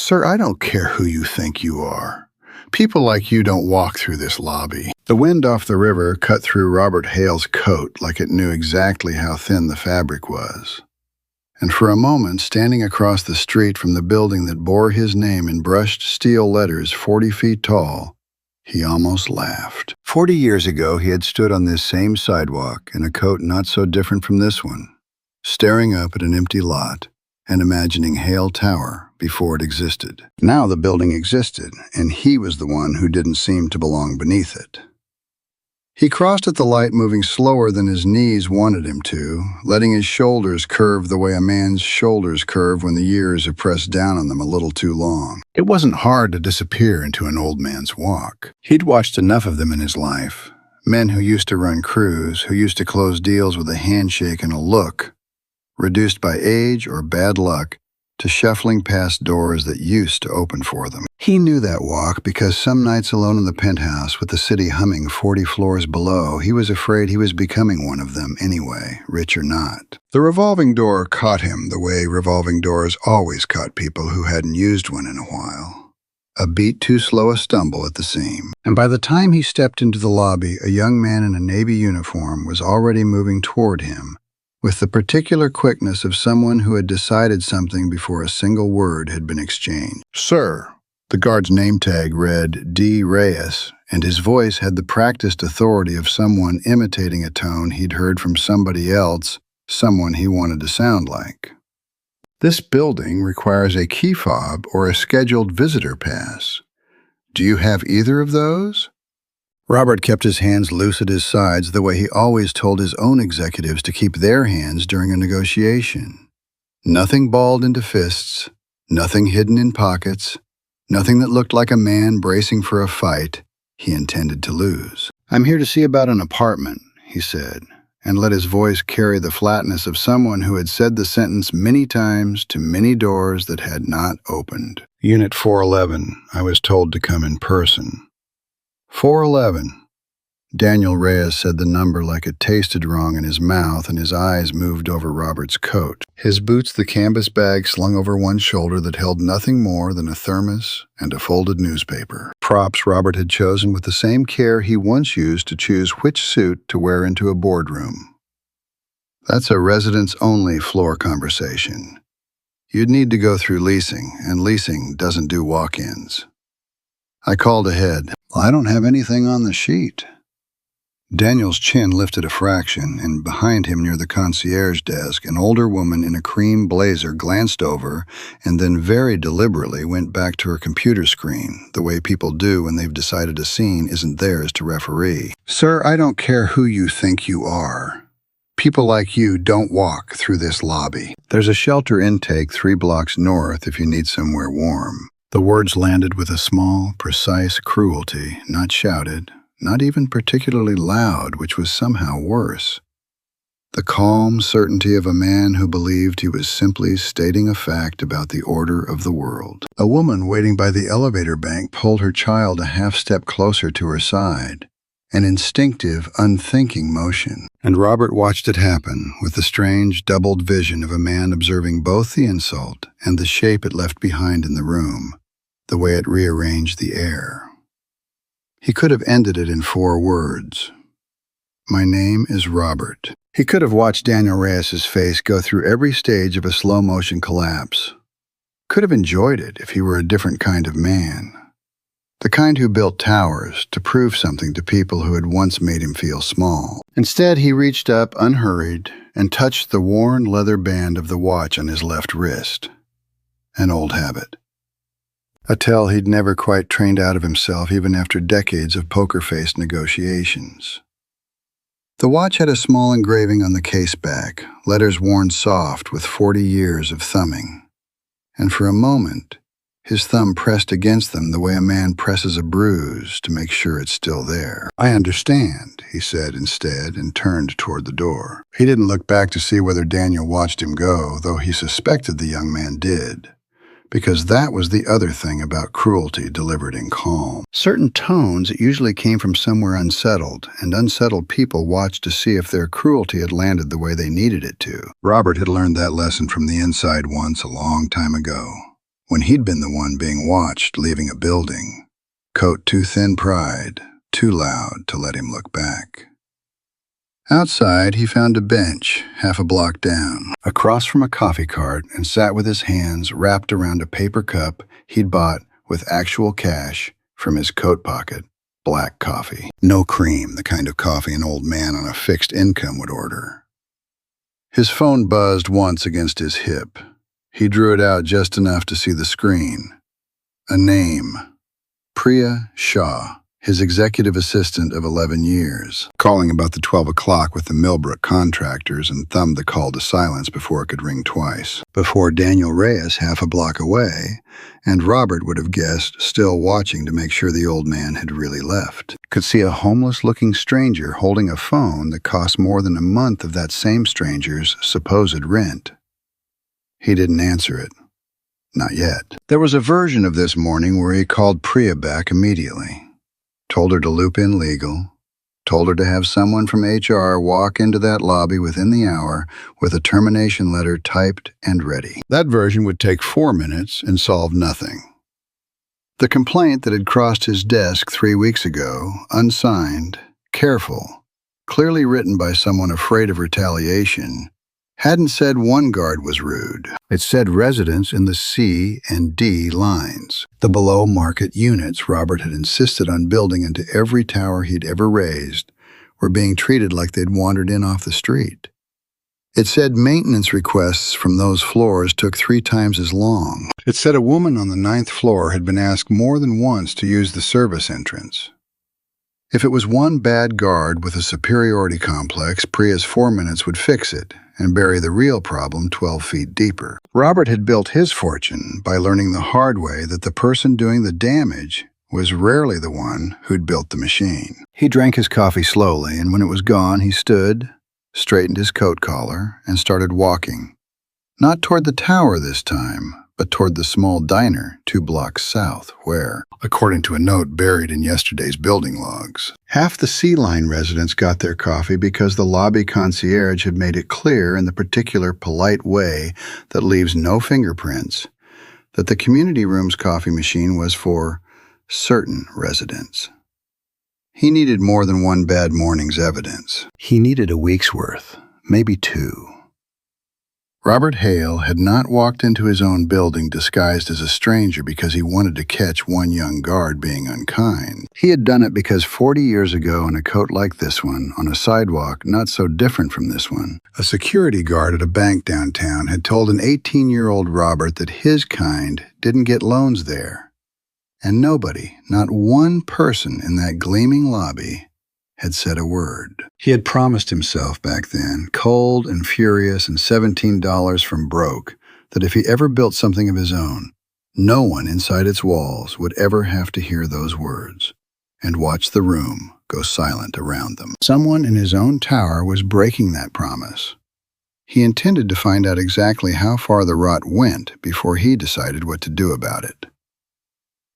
Sir, I don't care who you think you are. People like you don't walk through this lobby. The wind off the river cut through Robert Hale's coat like it knew exactly how thin the fabric was. And for a moment, standing across the street from the building that bore his name in brushed steel letters 40 feet tall, he almost laughed. 40 years ago, he had stood on this same sidewalk in a coat not so different from this one, staring up at an empty lot and imagining Hale Tower before it existed. Now the building existed, and he was the one who didn't seem to belong beneath it. He crossed at the light, moving slower than his knees wanted him to, letting his shoulders curve the way a man's shoulders curve when the years have pressed down on them a little too long. It wasn't hard to disappear into an old man's walk. He'd watched enough of them in his life. Men who used to run crews, who used to close deals with a handshake and a look, reduced by age or bad luck to shuffling past doors that used to open for them. He knew that walk because some nights alone in the penthouse with the city humming 40 floors below, he was afraid he was becoming one of them anyway, rich or not. The revolving door caught him the way revolving doors always caught people who hadn't used one in a while. A beat too slow a stumble at the seam. And by the time he stepped into the lobby, a young man in a Navy uniform was already moving toward him, with the particular quickness of someone who had decided something before a single word had been exchanged. Sir. The guard's name tag read D. Reyes, and his voice had the practiced authority of someone imitating a tone he'd heard from somebody else, someone he wanted to sound like. This building requires a key fob or a scheduled visitor pass. Do you have either of those? Robert kept his hands loose at his sides the way he always told his own executives to keep their hands during a negotiation. Nothing balled into fists, nothing hidden in pockets, nothing that looked like a man bracing for a fight he intended to lose. I'm here to see about an apartment, he said, and let his voice carry the flatness of someone who had said the sentence many times to many doors that had not opened. Unit 411, I was told to come in person. 411. Daniel Reyes said the number like it tasted wrong in his mouth, and his eyes moved over Robert's coat. His boots the canvas bag slung over one shoulder that held nothing more than a thermos and a folded newspaper. Props Robert had chosen with the same care he once used to choose which suit to wear into a boardroom. That's a residence-only floor conversation. You'd need to go through leasing, and leasing doesn't do walk-ins. I called ahead. I don't have anything on the sheet. Daniel's chin lifted a fraction, and behind him near the concierge desk, an older woman in a cream blazer glanced over and then very deliberately went back to her computer screen, the way people do when they've decided a scene isn't theirs to referee. Sir, I don't care who you think you are. People like you don't walk through this lobby. There's a shelter intake 3 blocks north if you need somewhere warm. The words landed with a small, precise cruelty, not shouted, not even particularly loud, which was somehow worse. The calm certainty of a man who believed he was simply stating a fact about the order of the world. A woman waiting by the elevator bank pulled her child a half-step closer to her side, an instinctive, unthinking motion. And Robert watched it happen with the strange, doubled vision of a man observing both the insult and the shape it left behind in the room, the way it rearranged the air. He could have ended it in 4 words. My name is Robert. He could have watched Daniel Reyes's face go through every stage of a slow-motion collapse. Could have enjoyed it if he were a different kind of man. The kind who built towers to prove something to people who had once made him feel small. Instead, he reached up, unhurried, and touched the worn leather band of the watch on his left wrist. An old habit. A tell he'd never quite trained out of himself even after decades of poker-faced negotiations. The watch had a small engraving on the case back, letters worn soft with 40 years of thumbing. And for a moment, his thumb pressed against them the way a man presses a bruise to make sure it's still there. I understand, he said instead, and turned toward the door. He didn't look back to see whether Daniel watched him go, though he suspected the young man did. Because that was the other thing about cruelty delivered in calm. Certain tones usually came from somewhere unsettled, and unsettled people watched to see if their cruelty had landed the way they needed it to. Robert had learned that lesson from the inside once a long time ago, when he'd been the one being watched leaving a building. Coat too thin, pride too loud to let him look back. Outside, he found a bench half a block down, across from a coffee cart, and sat with his hands wrapped around a paper cup he'd bought with actual cash from his coat pocket. Black coffee. No cream, the kind of coffee an old man on a fixed income would order. His phone buzzed once against his hip. He drew it out just enough to see the screen. A name. Priya Shah, his executive assistant of 11 years, calling about the 12 o'clock with the Millbrook contractors, and thumbed the call to silence before it could ring twice. Before Daniel Reyes half a block away, and Robert would have guessed, still watching to make sure the old man had really left. Could see a homeless-looking stranger holding a phone that cost more than a month of that same stranger's supposed rent. He didn't answer it. Not yet. There was a version of this morning where he called Priya back immediately. Told her to loop in legal, told her to have someone from HR walk into that lobby within the hour with a termination letter typed and ready. That version would take 4 minutes and solve nothing. The complaint that had crossed his desk 3 weeks ago, unsigned, careful, clearly written by someone afraid of retaliation, hadn't said one guard was rude. It said residents in the C and D lines, the below-market units Robert had insisted on building into every tower he'd ever raised, were being treated like they'd wandered in off the street. It said maintenance requests from those floors took 3 times as long. It said a woman on the 9th floor had been asked more than once to use the service entrance. If it was one bad guard with a superiority complex, Priya's 4 minutes would fix it and bury the real problem 12 feet deeper. Robert had built his fortune by learning the hard way that the person doing the damage was rarely the one who'd built the machine. He drank his coffee slowly, and when it was gone, he stood, straightened his coat collar, and started walking. Not toward the tower this time, but toward the small diner 2 blocks south, where, according to a note buried in yesterday's building logs, half the C-Line residents got their coffee because the lobby concierge had made it clear in the particular polite way that leaves no fingerprints that the community room's coffee machine was for certain residents. He needed more than one bad morning's evidence. He needed a week's worth, maybe 2. Robert Hale had not walked into his own building disguised as a stranger because he wanted to catch one young guard being unkind. He had done it because 40 years ago, in a coat like this one, on a sidewalk not so different from this one, a security guard at a bank downtown had told an 18-year-old Robert that his kind didn't get loans there. And nobody, not one person in that gleaming lobby, had said a word. He had promised himself back then, cold and furious and $17 from broke, that if he ever built something of his own, no one inside its walls would ever have to hear those words and watch the room go silent around them. Someone in his own tower was breaking that promise. He intended to find out exactly how far the rot went before he decided what to do about it.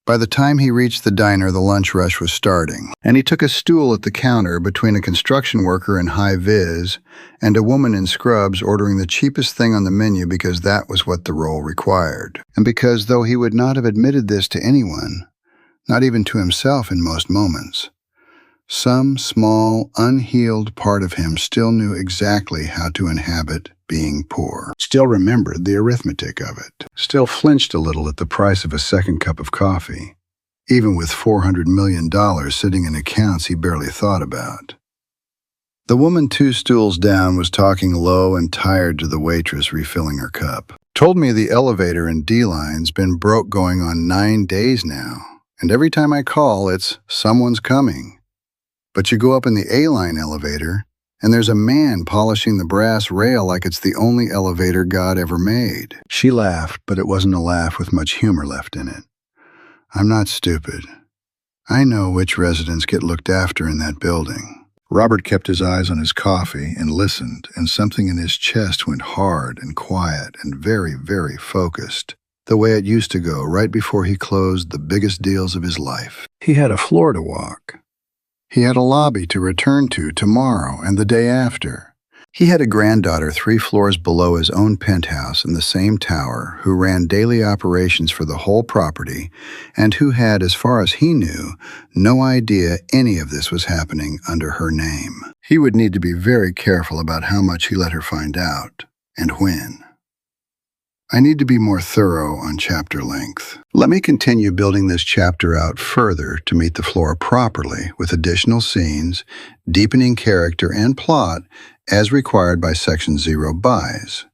By the time he reached the diner, the lunch rush was starting, and he took a stool at the counter between a construction worker in high-vis and a woman in scrubs ordering the cheapest thing on the menu because that was what the role required. And because, though he would not have admitted this to anyone, not even to himself in most moments, some small, unhealed part of him still knew exactly how to inhabit being poor, still remembered the arithmetic of it, still flinched a little at the price of a second cup of coffee, even with $400 million sitting in accounts he barely thought about. The woman 2 stools down was talking low and tired to the waitress refilling her cup. Told me the elevator in D-Line's been broke going on 9 days now, and every time I call, it's someone's coming. But you go up in the A-Line elevator, and there's a man polishing the brass rail like it's the only elevator God ever made. She laughed, but it wasn't a laugh with much humor left in it. I'm not stupid. I know which residents get looked after in that building. Robert kept his eyes on his coffee and listened, and something in his chest went hard and quiet and very, very focused, the way it used to go right before he closed the biggest deals of his life. He had a floor to walk. He had a lobby to return to tomorrow and the day after, He had a granddaughter 3 floors below his own penthouse in the same tower who ran daily operations for the whole property and who had, as far as he knew, no idea any of this was happening under her name. He would need to be very careful about how much he let her find out and when. I need to be more thorough on chapter length. Let me continue building this chapter out further to meet the floor properly with additional scenes, deepening character and plot as required by Section 0 buys.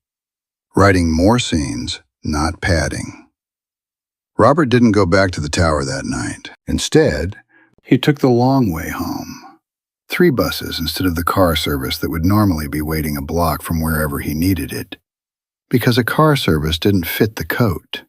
Writing more scenes, not padding. Robert didn't go back to the tower that night. Instead, he took the long way home. 3 buses instead of the car service that would normally be waiting a block from wherever he needed it. Because a car service didn't fit the coat.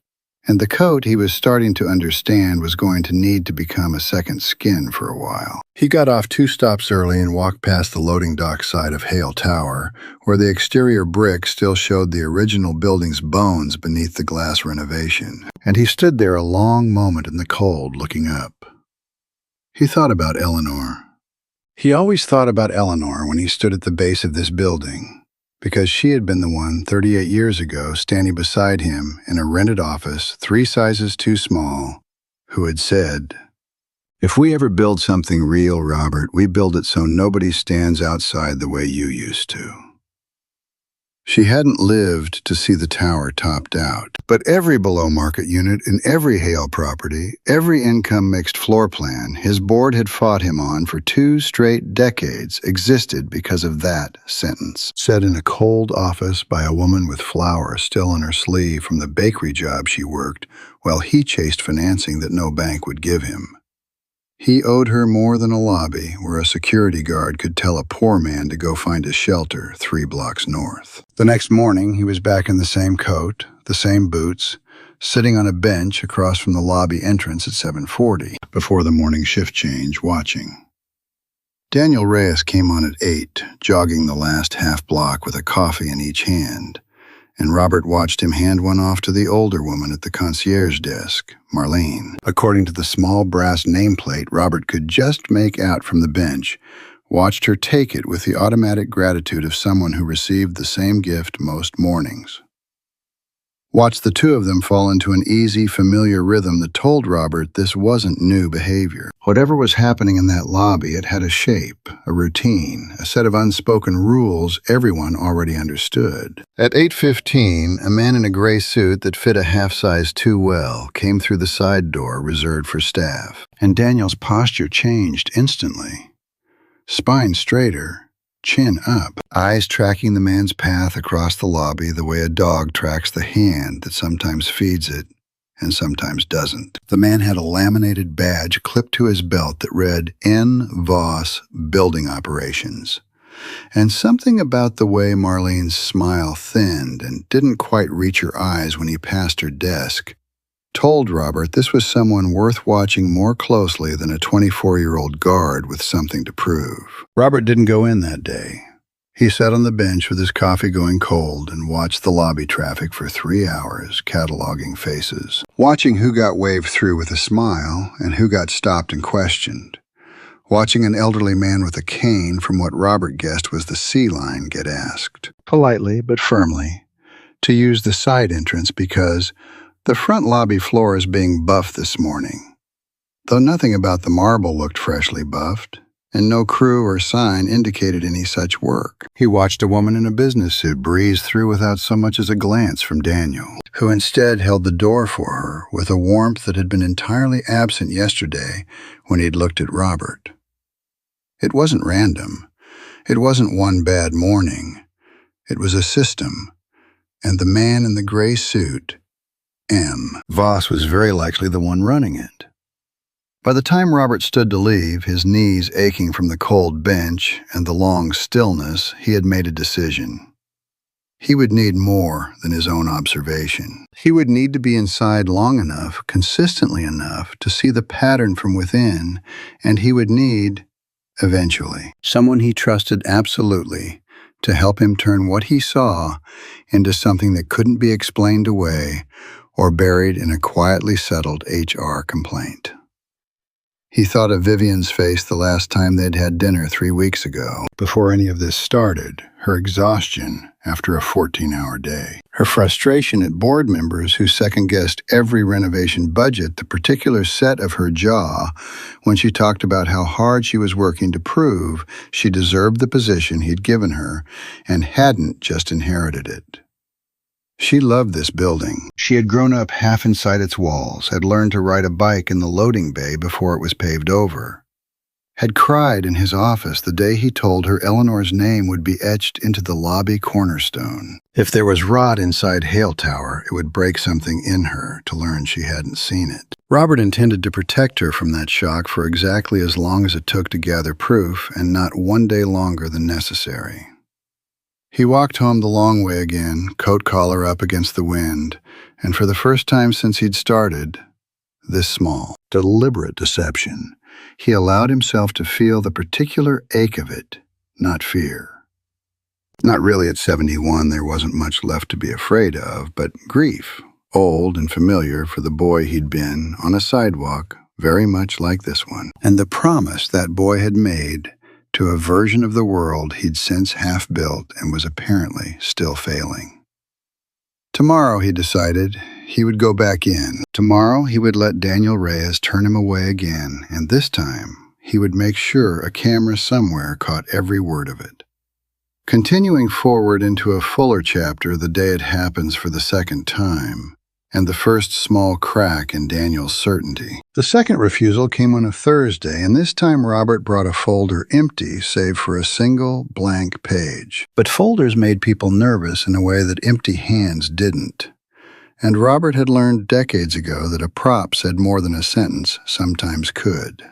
And the coat, he was starting to understand, was going to need to become a second skin for a while. He got off 2 stops early and walked past the loading dock side of Hale Tower, where the exterior brick still showed the original building's bones beneath the glass renovation. And he stood there a long moment in the cold, looking up. He thought about Eleanor. He always thought about Eleanor when he stood at the base of this building, because she had been the one 38 years ago standing beside him in a rented office 3 sizes too small, who had said, "If we ever build something real, Robert, we build it so nobody stands outside the way you used to." She hadn't lived to see the tower topped out, but every below-market unit in every Hale property, every income mixed floor plan his board had fought him on for 2 straight decades existed because of that sentence, said in a cold office by a woman with flowers still on her sleeve from the bakery job she worked while he chased financing that no bank would give him. He owed her more than a lobby where a security guard could tell a poor man to go find a shelter 3 blocks north. The next morning, he was back in the same coat, the same boots, sitting on a bench across from the lobby entrance at 7:40, before the morning shift change, watching. Daniel Reyes came on at 8, jogging the last half block with a coffee in each hand, and Robert watched him hand one off to the older woman at the concierge desk, Marlene. According to the small brass nameplate Robert could just make out from the bench, watched her take it with the automatic gratitude of someone who received the same gift most mornings. Watched the 2 of them fall into an easy, familiar rhythm that told Robert this wasn't new behavior. Whatever was happening in that lobby, it had a shape, a routine, a set of unspoken rules everyone already understood. At 8:15, a man in a gray suit that fit a half-size too well came through the side door reserved for staff, and Daniel's posture changed instantly. Spine straighter, chin up, eyes tracking the man's path across the lobby the way a dog tracks the hand that sometimes feeds it and sometimes doesn't. The man had a laminated badge clipped to his belt that read N. Voss Building Operations. And something about the way Marlene's smile thinned and didn't quite reach her eyes when he passed her desk told Robert this was someone worth watching more closely than a 24-year-old guard with something to prove. Robert didn't go in that day. He sat on the bench with his coffee going cold and watched the lobby traffic for 3 hours, cataloging faces, watching who got waved through with a smile and who got stopped and questioned, watching an elderly man with a cane from what Robert guessed was the C line get asked, politely but firmly, to use the side entrance because the front lobby floor is being buffed this morning, though nothing about the marble looked freshly buffed, and no crew or sign indicated any such work. He watched a woman in a business suit breeze through without so much as a glance from Daniel, who instead held the door for her with a warmth that had been entirely absent yesterday when he'd looked at Robert. It wasn't random. It wasn't one bad morning. It was a system, and the man in the gray suit, M. Voss, was very likely the one running it. By the time Robert stood to leave, his knees aching from the cold bench and the long stillness, he had made a decision. He would need more than his own observation. He would need to be inside long enough, consistently enough, to see the pattern from within, and he would need, eventually, someone he trusted absolutely to help him turn what he saw into something that couldn't be explained away or buried in a quietly settled HR complaint. He thought of Vivian's face the last time they'd had dinner 3 weeks ago, before any of this started, her exhaustion after a 14-hour day. Her frustration at board members who second-guessed every renovation budget, the particular set of her jaw when she talked about how hard she was working to prove she deserved the position he'd given her and hadn't just inherited it. She loved this building. She had grown up half inside its walls, had learned to ride a bike in the loading bay before it was paved over, had cried in his office the day he told her Eleanor's name would be etched into the lobby cornerstone. If there was rot inside Hale Tower, it would break something in her to learn she hadn't seen it. Robert intended to protect her from that shock for exactly as long as it took to gather proof, and not one day longer than necessary. He walked home the long way again, coat collar up against the wind, and for the first time since he'd started, this small, deliberate deception, he allowed himself to feel the particular ache of it, not fear. Not really at 71, there wasn't much left to be afraid of, but grief, old and familiar for the boy he'd been, on a sidewalk, very much like this one, and the promise that boy had made to a version of the world he'd since half-built and was apparently still failing. Tomorrow, he decided, he would go back in. Tomorrow, he would let Daniel Reyes turn him away again, and this time, he would make sure a camera somewhere caught every word of it. Continuing forward into a fuller chapter the day it happens for the second time, and the first small crack in Daniel's certainty. The second refusal came on a Thursday, and this time Robert brought a folder empty save for a single blank page. But folders made people nervous in a way that empty hands didn't. And Robert had learned decades ago that a prop said more than a sentence sometimes could.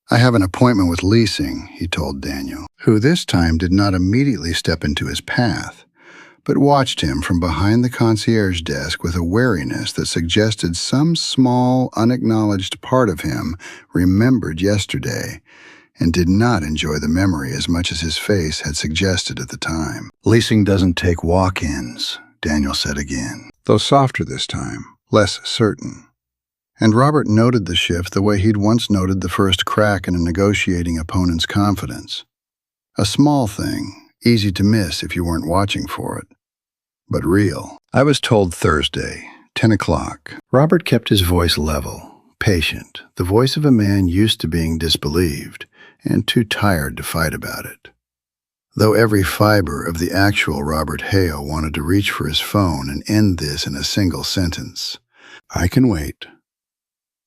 "I have an appointment with leasing," he told Daniel, who this time did not immediately step into his path, but watched him from behind the concierge desk with a wariness that suggested some small, unacknowledged part of him remembered yesterday and did not enjoy the memory as much as his face had suggested at the time. "Leasing doesn't take walk-ins," Daniel said again, though softer this time, less certain. And Robert noted the shift the way he'd once noted the first crack in a negotiating opponent's confidence. A small thing, easy to miss if you weren't watching for it, but real. "I was told Thursday, 10 o'clock. Robert kept his voice level, patient, the voice of a man used to being disbelieved and too tired to fight about it. Though every fiber of the actual Robert Hale wanted to reach for his phone and end this in a single sentence. "I can wait."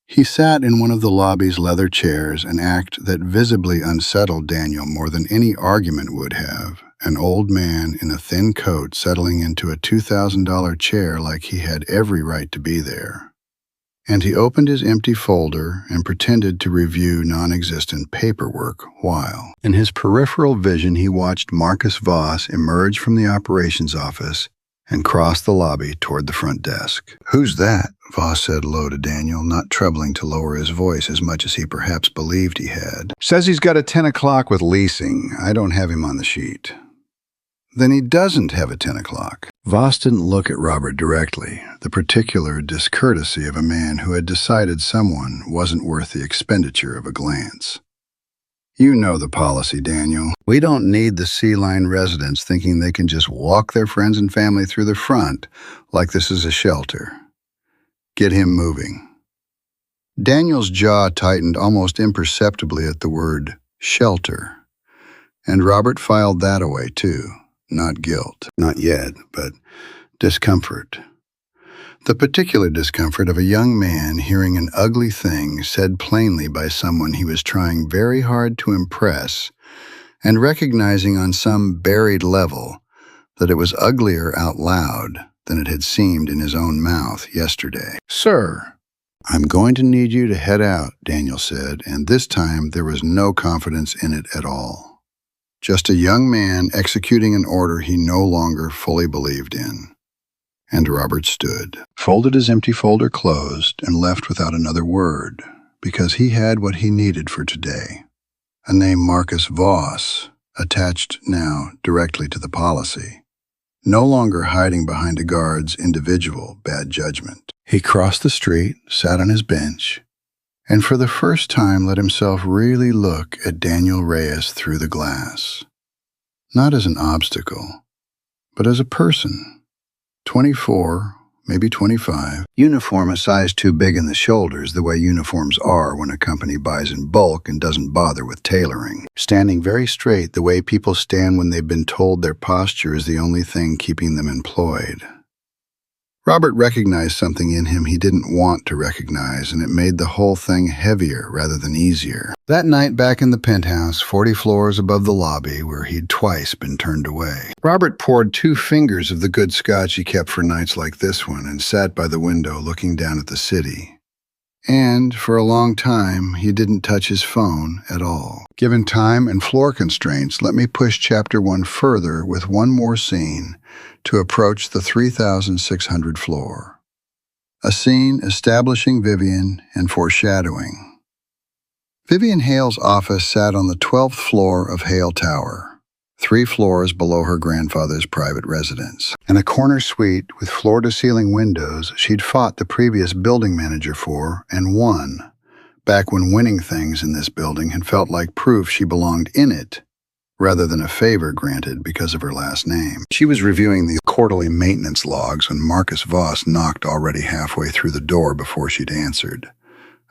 He sat in one of the lobby's leather chairs, an act that visibly unsettled Daniel more than any argument would have, an old man in a thin coat settling into a $2,000 chair like he had every right to be there. And he opened his empty folder and pretended to review non-existent paperwork while, in his peripheral vision, he watched Marcus Voss emerge from the operations office and cross the lobby toward the front desk. "Who's that?" Voss said low to Daniel, not troubling to lower his voice as much as he perhaps believed he had. "Says he's got a 10 o'clock with leasing. I don't have him on the sheet." "Then he doesn't have a 10 o'clock. Voss didn't look at Robert directly, the particular discourtesy of a man who had decided someone wasn't worth the expenditure of a glance. "You know the policy, Daniel. We don't need the Sea Line residents thinking they can just walk their friends and family through the front like this is a shelter. Get him moving." Daniel's jaw tightened almost imperceptibly at the word shelter, and Robert filed that away too. Not guilt, not yet, but discomfort. The particular discomfort of a young man hearing an ugly thing said plainly by someone he was trying very hard to impress, and recognizing on some buried level that it was uglier out loud than it had seemed in his own mouth yesterday. "Sir, I'm going to need you to head out," Daniel said, and this time there was no confidence in it at all. Just a young man executing an order he no longer fully believed in. And Robert stood, folded his empty folder closed, and left without another word, because he had what he needed for today. A name Marcus Voss, attached now directly to the policy, no longer hiding behind a guard's individual bad judgment. He crossed the street, sat on his bench, and for the first time let himself really look at Daniel Reyes through the glass. Not as an obstacle, but as a person. 24, maybe 25. Uniform a size too big in the shoulders, the way uniforms are when a company buys in bulk and doesn't bother with tailoring. Standing very straight, the way people stand when they've been told their posture is the only thing keeping them employed. Robert recognized something in him he didn't want to recognize, and it made the whole thing heavier rather than easier. That night back in the penthouse, 40 floors above the lobby, where he'd twice been turned away, Robert poured 2 fingers of the good scotch he kept for nights like this one and sat by the window looking down at the city. And for a long time, he didn't touch his phone at all. Given time and floor constraints, let me push Chapter 1 further with one more scene to approach the 3,600 floor. A scene establishing Vivian and foreshadowing. Vivian Hale's office sat on the 12th floor of Hale Tower, 3 floors below her grandfather's private residence. In a corner suite with floor-to-ceiling windows she'd fought the previous building manager for and won, back when winning things in this building had felt like proof she belonged in it, rather than a favor granted because of her last name. She was reviewing the quarterly maintenance logs when Marcus Voss knocked already halfway through the door before she'd answered.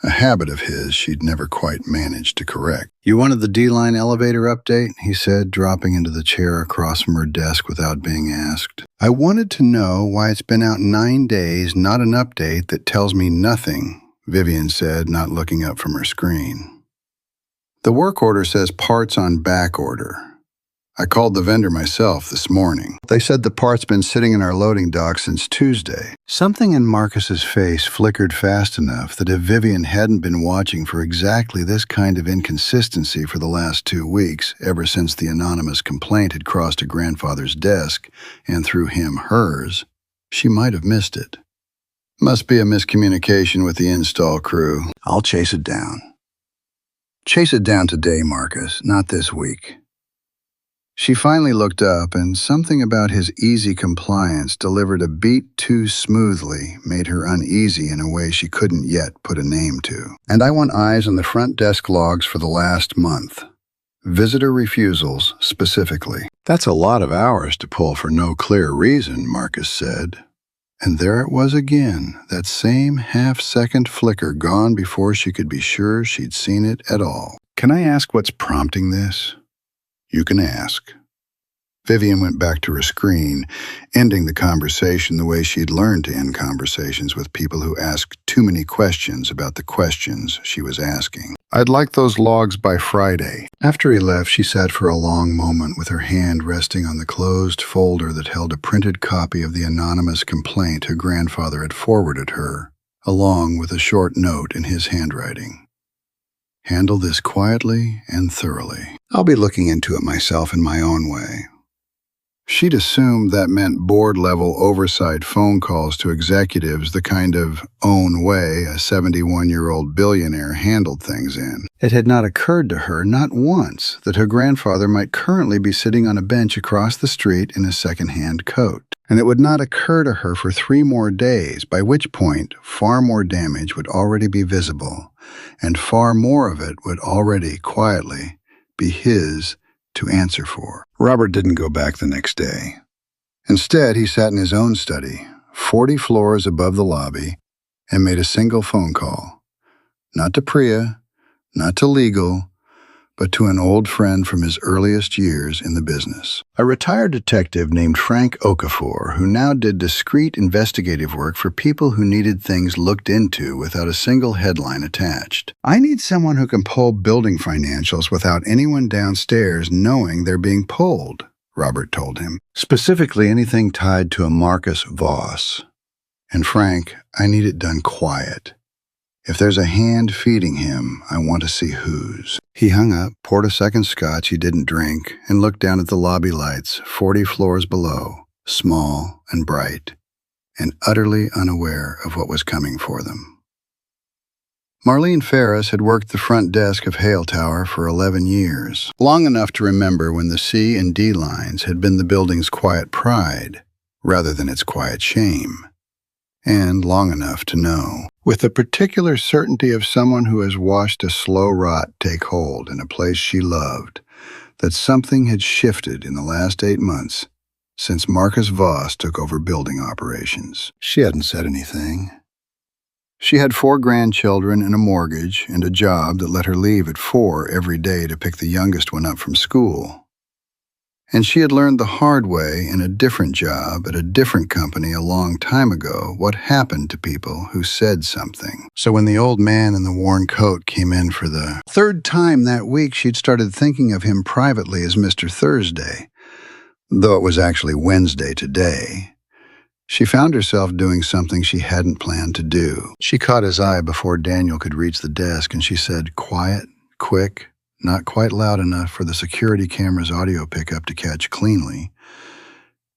A habit of his she'd never quite managed to correct. "You wanted the D-line elevator update?" he said, dropping into the chair across from her desk without being asked. "I wanted to know why it's been out 9 days, not an update that tells me nothing," Vivian said, not looking up from her screen. "The work order says parts on back order. I called the vendor myself this morning. They said the part's been sitting in our loading dock since Tuesday." Something in Marcus's face flickered fast enough that if Vivian hadn't been watching for exactly this kind of inconsistency for the last 2 weeks, ever since the anonymous complaint had crossed her grandfather's desk and through him hers, she might have missed it. "Must be a miscommunication with the install crew. I'll chase it down." "Chase it down today, Marcus, not this week." She finally looked up, and something about his easy compliance delivered a beat too smoothly made her uneasy in a way she couldn't yet put a name to. "And I want eyes on the front desk logs for the last month. Visitor refusals, specifically." "That's a lot of hours to pull for no clear reason," Marcus said. And there it was again, that same half-second flicker gone before she could be sure she'd seen it at all. "Can I ask what's prompting this?" "You can ask." Vivian went back to her screen, ending the conversation the way she'd learned to end conversations with people who asked too many questions about the questions she was asking. "I'd like those logs by Friday." After he left, she sat for a long moment with her hand resting on the closed folder that held a printed copy of the anonymous complaint her grandfather had forwarded her, along with a short note in his handwriting. "Handle this quietly and thoroughly. I'll be looking into it myself in my own way." She'd assumed that meant board-level oversight phone calls to executives, the kind of own way a 71-year-old billionaire handled things in. It had not occurred to her, not once, that her grandfather might currently be sitting on a bench across the street in a second-hand coat. And it would not occur to her for 3 more days, by which point far more damage would already be visible, and far more of it would already, quietly, be his to answer for. Robert didn't go back the next day. Instead, he sat in his own study, 40 floors above the lobby, and made a single phone call. Not to Priya, not to legal, but to an old friend from his earliest years in the business. A retired detective named Frank Okafor, who now did discreet investigative work for people who needed things looked into without a single headline attached. "I need someone who can pull building financials without anyone downstairs knowing they're being pulled," Robert told him. "Specifically anything tied to a Marcus Voss. And Frank, I need it done quiet. If there's a hand feeding him, I want to see whose." He hung up, poured a second scotch he didn't drink, and looked down at the lobby lights, 40 floors below, small and bright, and utterly unaware of what was coming for them. Marlene Ferris had worked the front desk of Hale Tower for 11 years, long enough to remember when the C and D lines had been the building's quiet pride, rather than its quiet shame. And long enough to know with the particular certainty of someone who has watched a slow rot take hold in a place she loved, that something had shifted in the last 8 months since Marcus Voss took over building operations. She hadn't said anything. She had 4 grandchildren and a mortgage and a job that let her leave at 4 every day to pick the youngest one up from school. And she had learned the hard way in a different job at a different company a long time ago what happened to people who said something. So when the old man in the worn coat came in for the 3rd time that week, she'd started thinking of him privately as Mr. Thursday, though it was actually Wednesday today. She found herself doing something she hadn't planned to do. She caught his eye before Daniel could reach the desk, and she said, quiet, quick, not quite loud enough for the security camera's audio pickup to catch cleanly.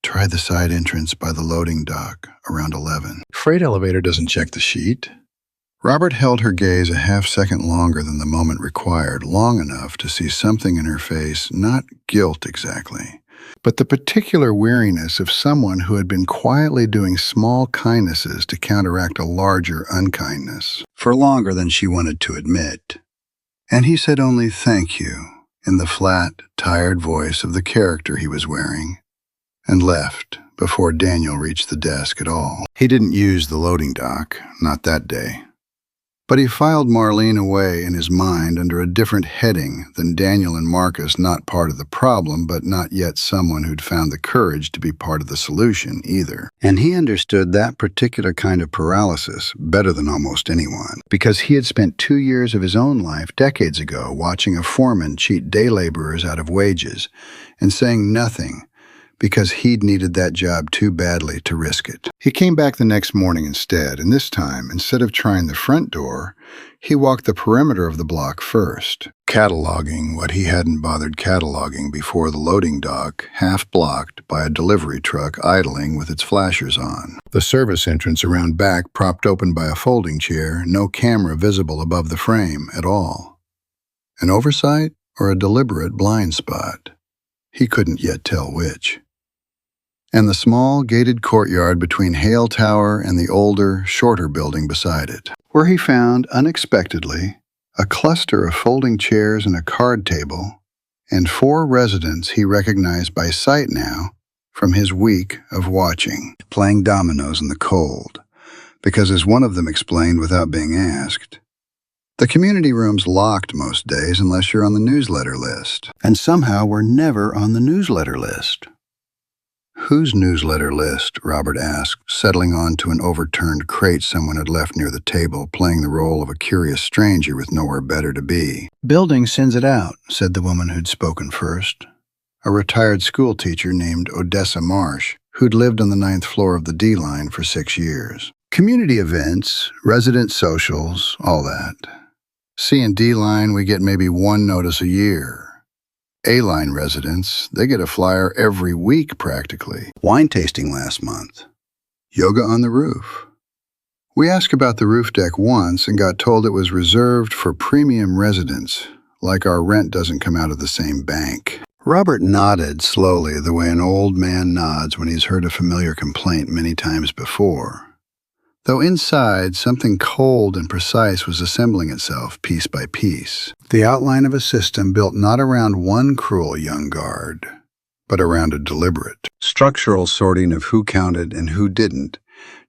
Try the side entrance by the loading dock around 11. Freight elevator doesn't check the sheet. Robert held her gaze a half-second longer than the moment required, long enough to see something in her face, not guilt exactly, but the particular weariness of someone who had been quietly doing small kindnesses to counteract a larger unkindness, for longer than she wanted to admit. And he said only thank you in the flat, tired voice of the character he was wearing, and left before Daniel reached the desk at all. He didn't use the loading dock, not that day. But he filed Marlene away in his mind under a different heading than Daniel and Marcus, not part of the problem, but not yet someone who'd found the courage to be part of the solution either. And he understood that particular kind of paralysis better than almost anyone, because he had spent 2 years of his own life decades ago watching a foreman cheat day laborers out of wages and saying nothing because he'd needed that job too badly to risk it. He came back the next morning instead, and this time, instead of trying the front door, he walked the perimeter of the block first, cataloging what he hadn't bothered cataloging before the loading dock, half blocked by a delivery truck idling with its flashers on. The service entrance around back propped open by a folding chair, no camera visible above the frame at all. An oversight or a deliberate blind spot? He couldn't yet tell which. And the small, gated courtyard between Hale Tower and the older, shorter building beside it, where he found, unexpectedly, a cluster of folding chairs and a card table, and 4 residents he recognized by sight now from his week of watching, playing dominoes in the cold, because as one of them explained without being asked, the community room's locked most days unless you're on the newsletter list, and somehow we're never on the newsletter list. Whose newsletter list? Robert asked, settling onto an overturned crate someone had left near the table, playing the role of a curious stranger with nowhere better to be. Building sends it out, said the woman who'd spoken first, a retired school teacher named Odessa Marsh, who'd lived on the 9th floor of the D-line for 6 years. Community events, resident socials, all that. C and D-line, we get maybe 1 notice a year. A-line residents, they get a flyer every week practically. Wine tasting last month. Yoga on the roof. We asked about the roof deck once and got told it was reserved for premium residents, like our rent doesn't come out of the same bank. Robert nodded slowly the way an old man nods when he's heard a familiar complaint many times before, though inside something cold and precise was assembling itself piece by piece. The outline of a system built not around one cruel young guard, but around a deliberate, structural sorting of who counted and who didn't,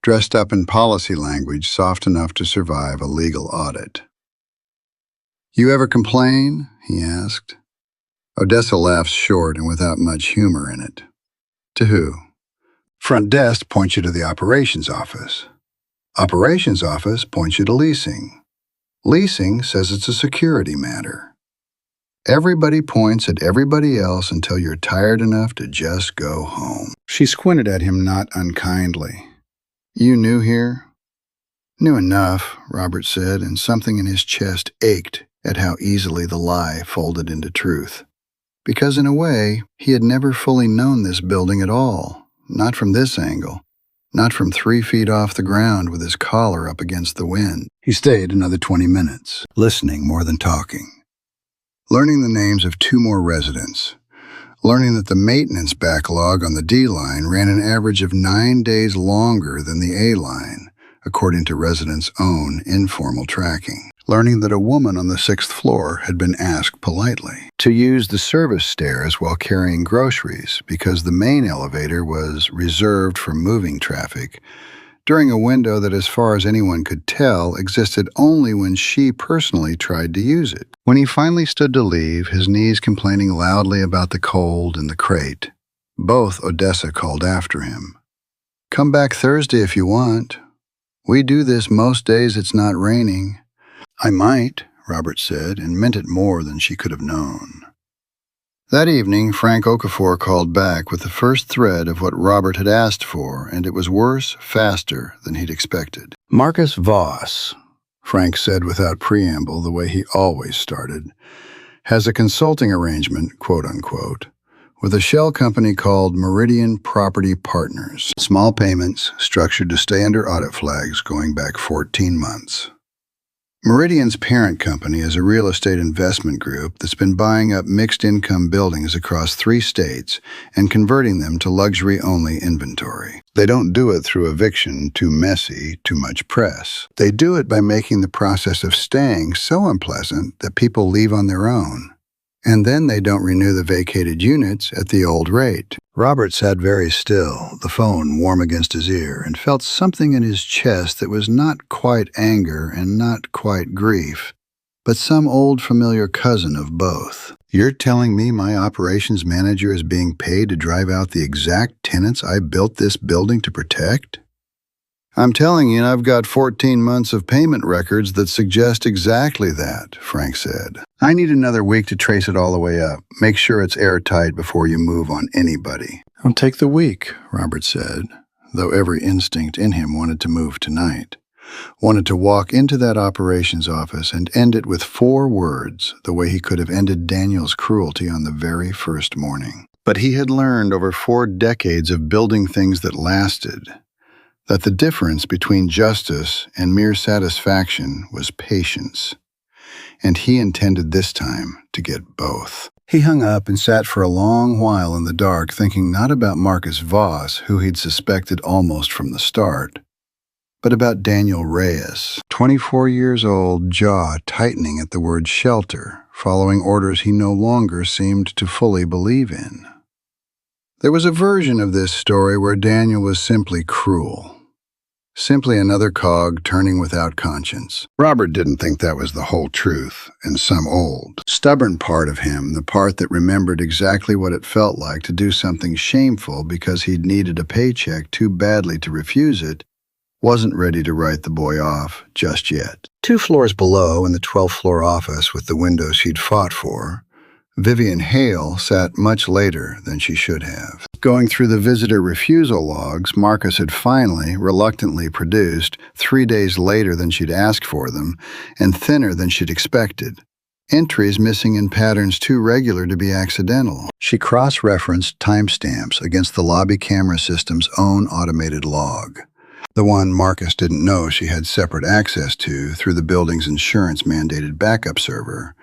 dressed up in policy language soft enough to survive a legal audit. You ever complain? He asked. Odessa laughed short and without much humor in it. To who? Front desk points you to the operations office. Operations office points you to leasing. Leasing says it's a security matter. Everybody points at everybody else until you're tired enough to just go home. She squinted at him not unkindly. You new here? New enough, Robert said, and something in his chest ached at how easily the lie folded into truth. Because in a way, he had never fully known this building at all, not from this angle. Not from 3 feet off the ground with his collar up against the wind. He stayed another 20 minutes, listening more than talking. Learning the names of 2 more residents. Learning that the maintenance backlog on the D-line ran an average of 9 days longer than the A-line, according to residents' own informal tracking. Learning that a woman on the 6th floor had been asked politely to use the service stairs while carrying groceries because the main elevator was reserved for moving traffic, during a window that, as far as anyone could tell, existed only when she personally tried to use it. When he finally stood to leave, his knees complaining loudly about the cold and the crate, both Odessa called after him. "Come back Thursday if you want. We do this most days it's not raining." "I might," Robert said, and meant it more than she could have known. That evening, Frank Okafor called back with the first thread of what Robert had asked for, and it was worse, faster than he'd expected. "Marcus Voss," Frank said without preamble, the way he always started, "has a consulting arrangement, quote-unquote, with a shell company called Meridian Property Partners. Small payments, structured to stay under audit flags going back 14 months. Meridian's parent company is a real estate investment group that's been buying up mixed-income buildings across 3 states and converting them to luxury-only inventory. They don't do it through eviction, too messy, too much press. They do it by making the process of staying so unpleasant that people leave on their own. And then they don't renew the vacated units at the old rate." Robert sat very still, the phone warm against his ear, and felt something in his chest that was not quite anger and not quite grief, but some old familiar cousin of both. "You're telling me my operations manager is being paid to drive out the exact tenants I built this building to protect?" "I'm telling you, I've got 14 months of payment records that suggest exactly that," Frank said. "I need another week to trace it all the way up. Make sure it's airtight before you move on anybody." "I'll take the week," Robert said, though every instinct in him wanted to move tonight. Wanted to walk into that operations office and end it with 4 words, the way he could have ended Daniel's cruelty on the very first morning. But he had learned over 4 decades of building things that lasted that the difference between justice and mere satisfaction was patience, and he intended this time to get both. He hung up and sat for a long while in the dark, thinking not about Marcus Voss, who he'd suspected almost from the start, but about Daniel Reyes, 24 years old, jaw tightening at the word shelter, following orders he no longer seemed to fully believe in. There was a version of this story where Daniel was simply cruel. Simply another cog turning without conscience. Robert didn't think that was the whole truth, and some old, stubborn part of him, the part that remembered exactly what it felt like to do something shameful because he'd needed a paycheck too badly to refuse it, wasn't ready to write the boy off just yet. 2 floors below, in the 12th floor office with the windows she'd fought for, Vivian Hale sat much later than she should have. Going through the visitor refusal logs Marcus had finally, reluctantly produced 3 days later than she'd asked for them, and thinner than she'd expected. Entries missing in patterns too regular to be accidental. She cross-referenced timestamps against the lobby camera system's own automated log, the one Marcus didn't know she had separate access to through the building's insurance-mandated backup server,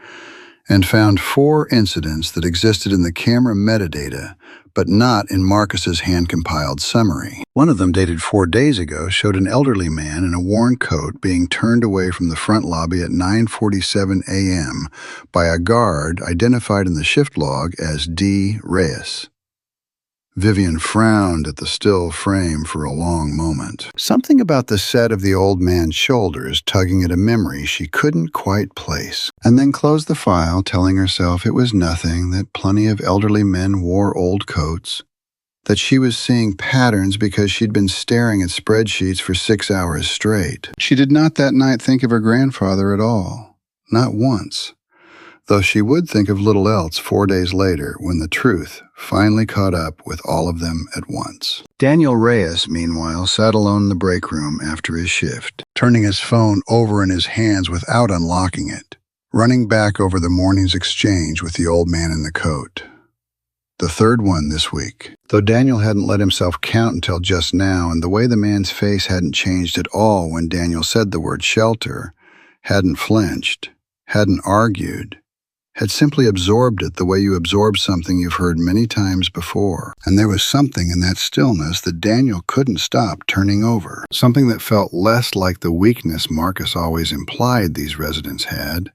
and found 4 incidents that existed in the camera metadata, but not in Marcus's hand-compiled summary. One of them, dated 4 days ago, showed an elderly man in a worn coat being turned away from the front lobby at 9:47 a.m. by a guard identified in the shift log as D. Reyes. Vivian frowned at the still frame for a long moment. Something about the set of the old man's shoulders tugging at a memory she couldn't quite place, and then closed the file, telling herself it was nothing, that plenty of elderly men wore old coats, that she was seeing patterns because she'd been staring at spreadsheets for 6 hours straight. She did not that night think of her grandfather at all, not once, though she would think of little else 4 days later when the truth finally caught up with all of them at once. Daniel Reyes, meanwhile, sat alone in the break room after his shift, turning his phone over in his hands without unlocking it, running back over the morning's exchange with the old man in the coat. The 3rd one this week. Though Daniel hadn't let himself count until just now, and the way the man's face hadn't changed at all when Daniel said the word shelter, hadn't flinched, hadn't argued, had simply absorbed it the way you absorb something you've heard many times before. And there was something in that stillness that Daniel couldn't stop turning over, something that felt less like the weakness Marcus always implied these residents had,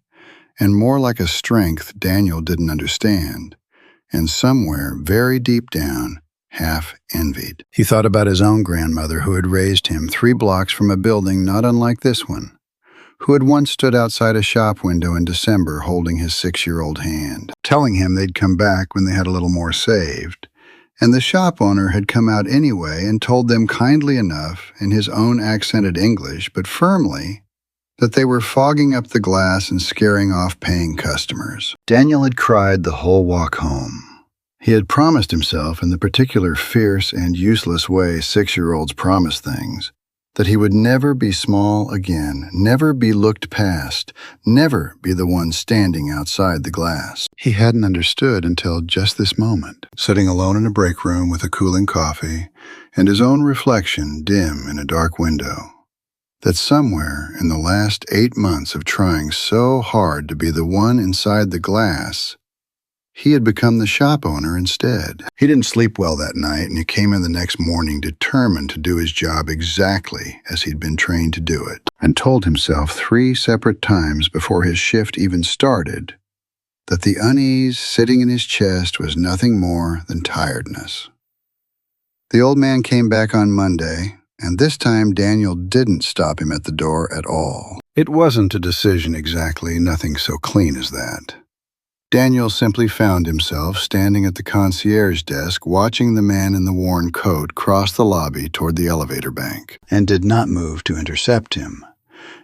and more like a strength Daniel didn't understand, and somewhere very deep down, half envied. He thought about his own grandmother who had raised him 3 blocks from a building not unlike this one, who had once stood outside a shop window in December holding his 6-year-old hand, telling him they'd come back when they had a little more saved, and the shop owner had come out anyway and told them kindly enough, in his own accented English, but firmly, that they were fogging up the glass and scaring off paying customers. Daniel had cried the whole walk home. He had promised himself, in the particular fierce and useless way 6-year-olds promise things, that he would never be small again, never be looked past, never be the one standing outside the glass. He hadn't understood until just this moment, sitting alone in a break room with a cooling coffee and his own reflection dim in a dark window, that somewhere in the last 8 months of trying so hard to be the one inside the glass, he had become the shop owner instead. He didn't sleep well that night, and he came in the next morning determined to do his job exactly as he'd been trained to do it, and told himself 3 separate times before his shift even started that the unease sitting in his chest was nothing more than tiredness. The old man came back on Monday, and this time Daniel didn't stop him at the door at all. It wasn't a decision exactly, nothing so clean as that. Daniel simply found himself standing at the concierge desk watching the man in the worn coat cross the lobby toward the elevator bank, and did not move to intercept him.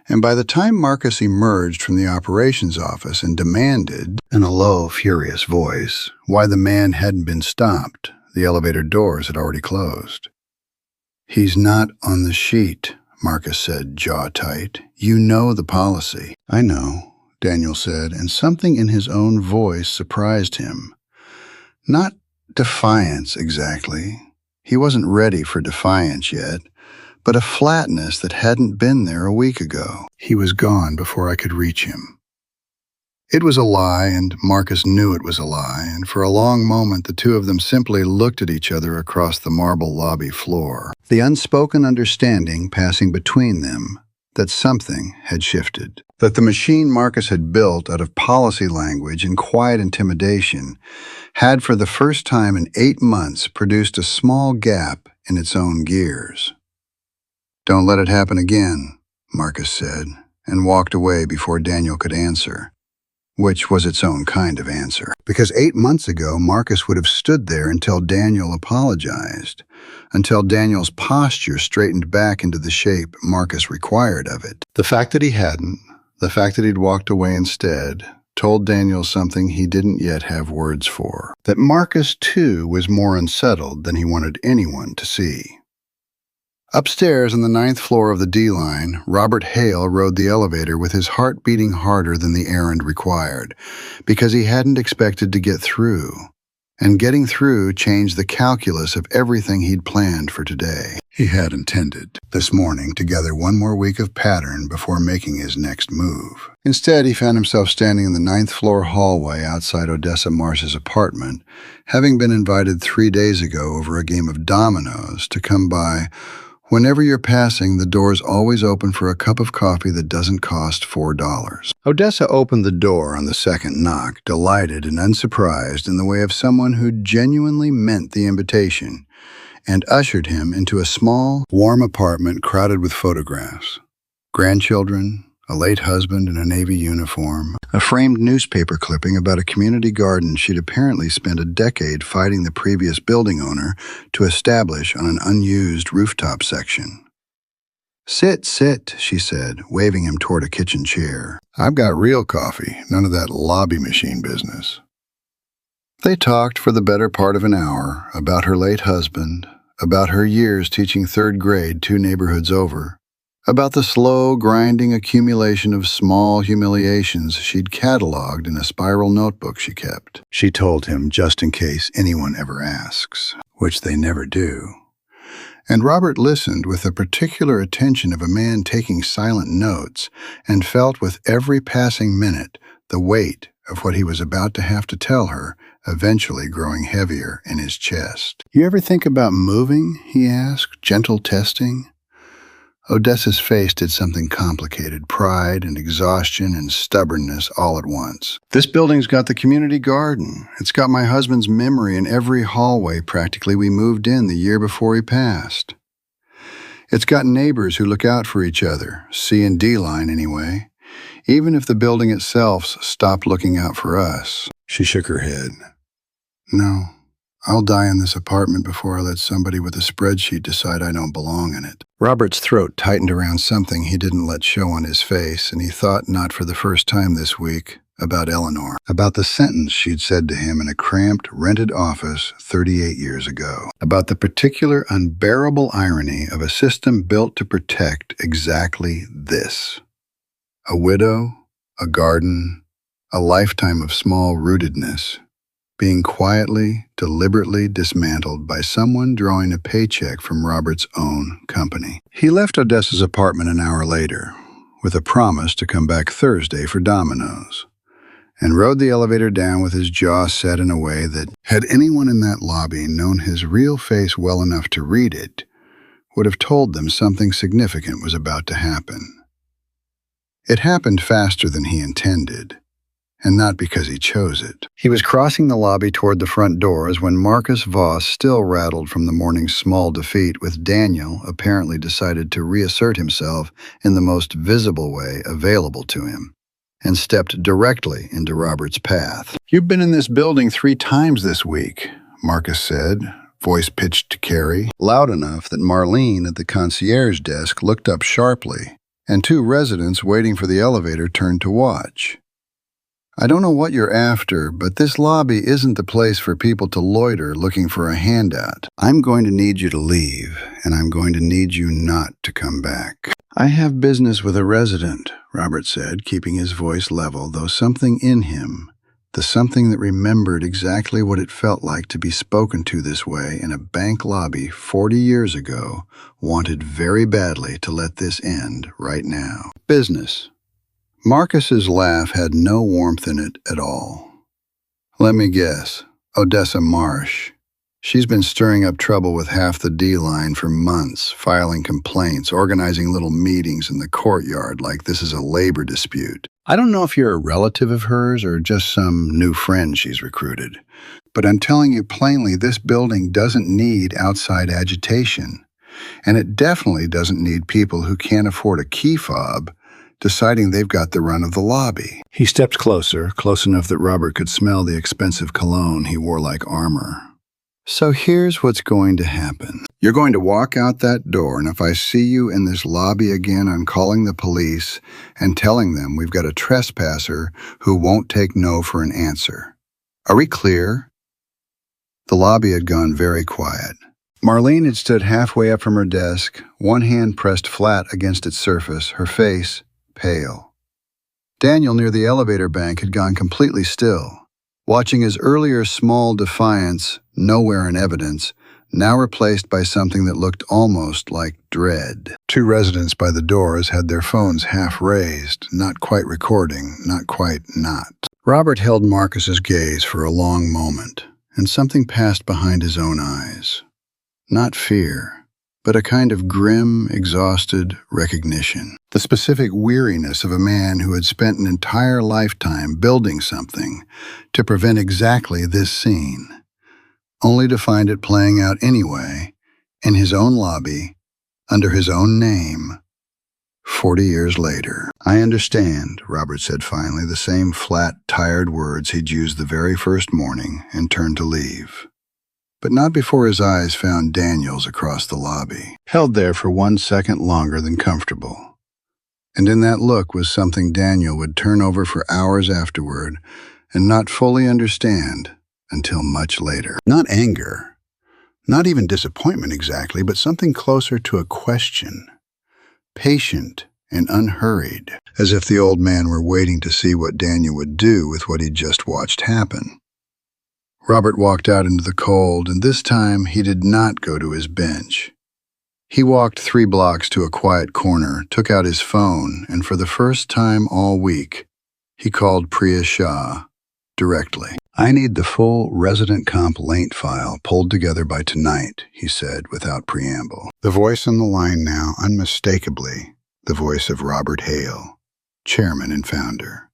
And by the time Marcus emerged from the operations office and demanded, in a low, furious voice, why the man hadn't been stopped, the elevator doors had already closed. "He's not on the sheet," Marcus said, jaw tight. "You know the policy." "I know," Daniel said, and something in his own voice surprised him. Not defiance exactly. He wasn't ready for defiance yet, but a flatness that hadn't been there a week ago. "He was gone before I could reach him." It was a lie, and Marcus knew it was a lie, and for a long moment the two of them simply looked at each other across the marble lobby floor, the unspoken understanding passing between them that something had shifted, that the machine Marcus had built out of policy language and quiet intimidation had for the first time in 8 months produced a small gap in its own gears. "Don't let it happen again," Marcus said, and walked away before Daniel could answer, which was its own kind of answer. Because 8 months ago, Marcus would have stood there until Daniel apologized, until Daniel's posture straightened back into the shape Marcus required of it. The fact that he hadn't, the fact that he'd walked away instead, told Daniel something he didn't yet have words for. That Marcus, too, was more unsettled than he wanted anyone to see. Upstairs on the 9th floor of the D-line, Robert Hale rode the elevator with his heart beating harder than the errand required, because he hadn't expected to get through. And getting through changed the calculus of everything he'd planned for today. He had intended, this morning, to gather one more week of pattern before making his next move. Instead, he found himself standing in the 9th floor hallway outside Odessa Marsh's apartment, having been invited 3 days ago over a game of dominoes to come by. Whenever you're passing, the door's always open for a cup of coffee that doesn't cost $4. Odessa opened the door on the second knock, delighted and unsurprised in the way of someone who genuinely meant the invitation, and ushered him into a small, warm apartment crowded with photographs. Grandchildren, a late husband in a Navy uniform, a framed newspaper clipping about a community garden she'd apparently spent a decade fighting the previous building owner to establish on an unused rooftop section. "Sit, sit," she said, waving him toward a kitchen chair. "I've got real coffee, none of that lobby machine business." They talked for the better part of an hour about her late husband, about her years teaching 3rd grade 2 neighborhoods over, about the slow, grinding accumulation of small humiliations she'd cataloged in a spiral notebook she kept. She told him just in case anyone ever asks, which they never do. And Robert listened with the particular attention of a man taking silent notes, and felt with every passing minute the weight of what he was about to have to tell her, eventually growing heavier in his chest. "You ever think about moving?" he asked, gentle testing. Odessa's face did something complicated, pride and exhaustion and stubbornness all at once. "This building's got the community garden. It's got my husband's memory in every hallway practically we moved in the year before he passed. It's got neighbors who look out for each other, C and D line anyway, even if the building itself stopped looking out for us." She shook her head. "No, I'll die in this apartment before I let somebody with a spreadsheet decide I don't belong in it." Robert's throat tightened around something he didn't let show on his face, and he thought, not for the first time this week, about Eleanor, about the sentence she'd said to him in a cramped, rented office 38 years ago, about the particular unbearable irony of a system built to protect exactly this: a widow, a garden, a lifetime of small rootedness, being quietly, deliberately dismantled by someone drawing a paycheck from Robert's own company. He left Odessa's apartment an hour later, with a promise to come back Thursday for Domino's, and rode the elevator down with his jaw set in a way that, had anyone in that lobby known his real face well enough to read it, would have told them something significant was about to happen. It happened faster than he intended, and not because he chose it. He was crossing the lobby toward the front doors when Marcus Voss still rattled from the morning's small defeat, with Daniel apparently decided to reassert himself in the most visible way available to him, and stepped directly into Robert's path. "You've been in this building 3 times this week," Marcus said, voice pitched to Carrie, loud enough that Marlene at the concierge desk looked up sharply, and 2 residents waiting for the elevator turned to watch. "I don't know what you're after, but this lobby isn't the place for people to loiter looking for a handout. I'm going to need you to leave, and I'm going to need you not to come back." "I have business with a resident," Robert said, keeping his voice level, though something in him, the something that remembered exactly what it felt like to be spoken to this way in a bank lobby 40 years ago, wanted very badly to let this end right now. "Business." Marcus's laugh had no warmth in it at all. "Let me guess. Odessa Marsh. She's been stirring up trouble with half the D-line for months, filing complaints, organizing little meetings in the courtyard like this is a labor dispute. I don't know if you're a relative of hers or just some new friend she's recruited, but I'm telling you plainly, this building doesn't need outside agitation, and it definitely doesn't need people who can't afford a key fob deciding they've got the run of the lobby." He stepped closer, close enough that Robert could smell the expensive cologne he wore like armor. "So here's what's going to happen. You're going to walk out that door, and if I see you in this lobby again, I'm calling the police and telling them we've got a trespasser who won't take no for an answer. Are we clear?" The lobby had gone very quiet. Marlene had stood halfway up from her desk, one hand pressed flat against its surface, her face pale. Daniel near the elevator bank had gone completely still, watching his earlier small defiance, nowhere in evidence, now replaced by something that looked almost like dread. 2 residents by the doors had their phones half raised, not quite recording, not quite not. Robert held Marcus's gaze for a long moment, and something passed behind his own eyes. Not fear, but a kind of grim, exhausted recognition. The specific weariness of a man who had spent an entire lifetime building something to prevent exactly this scene, only to find it playing out anyway, in his own lobby, under his own name, 40 years later. "I understand," Robert said finally, the same flat, tired words he'd used the very first morning, and turned to leave. But not before his eyes found Daniel's across the lobby, held there for 1 second longer than comfortable. And in that look was something Daniel would turn over for hours afterward and not fully understand until much later. Not anger, not even disappointment exactly, but something closer to a question, patient and unhurried, as if the old man were waiting to see what Daniel would do with what he'd just watched happen. Robert walked out into the cold, and this time he did not go to his bench. He walked 3 blocks to a quiet corner, took out his phone, and for the first time all week, he called Priya Shah, directly. "I need the full resident complaint file pulled together by tonight," he said without preamble. The voice on the line now, unmistakably, the voice of Robert Hale, chairman and founder.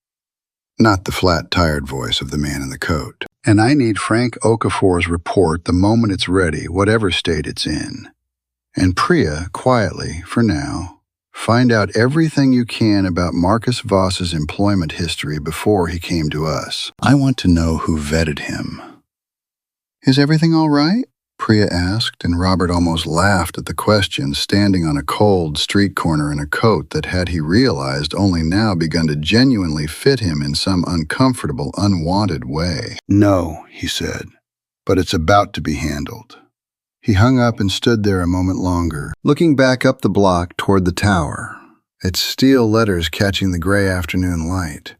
Not the flat, tired voice of the man in the coat. "And I need Frank Okafor's report the moment it's ready, whatever state it's in. And Priya, quietly, for now, find out everything you can about Marcus Voss's employment history before he came to us. I want to know who vetted him." "Is everything all right?" Priya asked, and Robert almost laughed at the question, standing on a cold street corner in a coat that, had he realized, only now begun to genuinely fit him in some uncomfortable, unwanted way. "No," he said, "but it's about to be handled." He hung up and stood there a moment longer, looking back up the block toward the tower, its steel letters catching the gray afternoon light,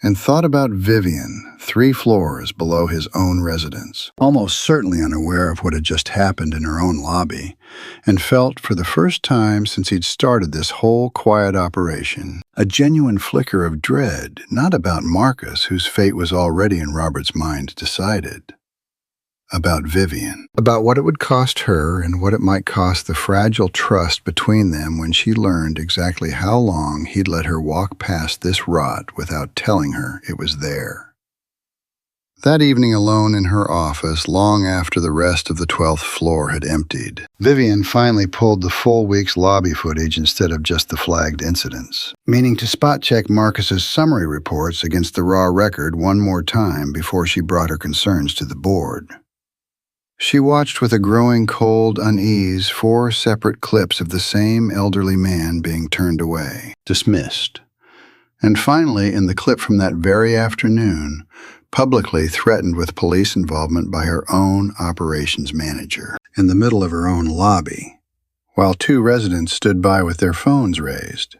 and thought about Vivian, 3 floors below his own residence, almost certainly unaware of what had just happened in her own lobby, and felt, for the first time since he'd started this whole quiet operation, a genuine flicker of dread, not about Marcus, whose fate was already in Robert's mind decided. About Vivian, about what it would cost her and what it might cost the fragile trust between them when she learned exactly how long he'd let her walk past this rot without telling her it was there. That evening alone in her office, long after the rest of the 12th floor had emptied, Vivian finally pulled the full week's lobby footage instead of just the flagged incidents, meaning to spot-check Marcus's summary reports against the raw record one more time before she brought her concerns to the board. She watched with a growing cold unease 4 separate clips of the same elderly man being turned away, dismissed, and finally, in the clip from that very afternoon, publicly threatened with police involvement by her own operations manager, in the middle of her own lobby, while 2 residents stood by with their phones raised.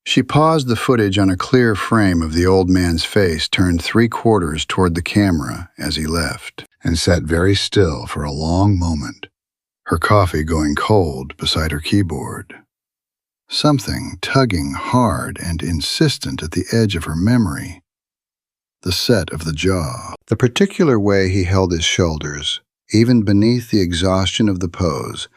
She paused the footage on a clear frame of the old man's face turned 3/4 toward the camera as he left, and sat very still for a long moment, her coffee going cold beside her keyboard. Something tugging hard and insistent at the edge of her memory. The set of the jaw, the particular way he held his shoulders, even beneath the exhaustion of the pose,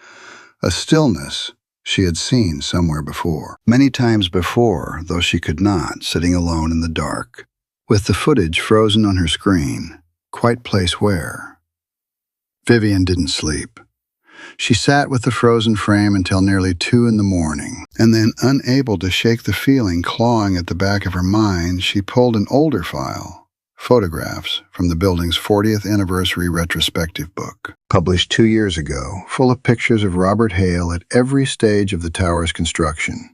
a stillness she had seen somewhere before. Many times before, though she could not, sitting alone in the dark, with the footage frozen on her screen, quite place where. Vivian didn't sleep. She sat with the frozen frame until nearly 2 in the morning, and then, unable to shake the feeling clawing at the back of her mind, she pulled an older file, photographs from the building's 40th anniversary retrospective book, published 2 years ago, full of pictures of Robert Hale at every stage of the tower's construction,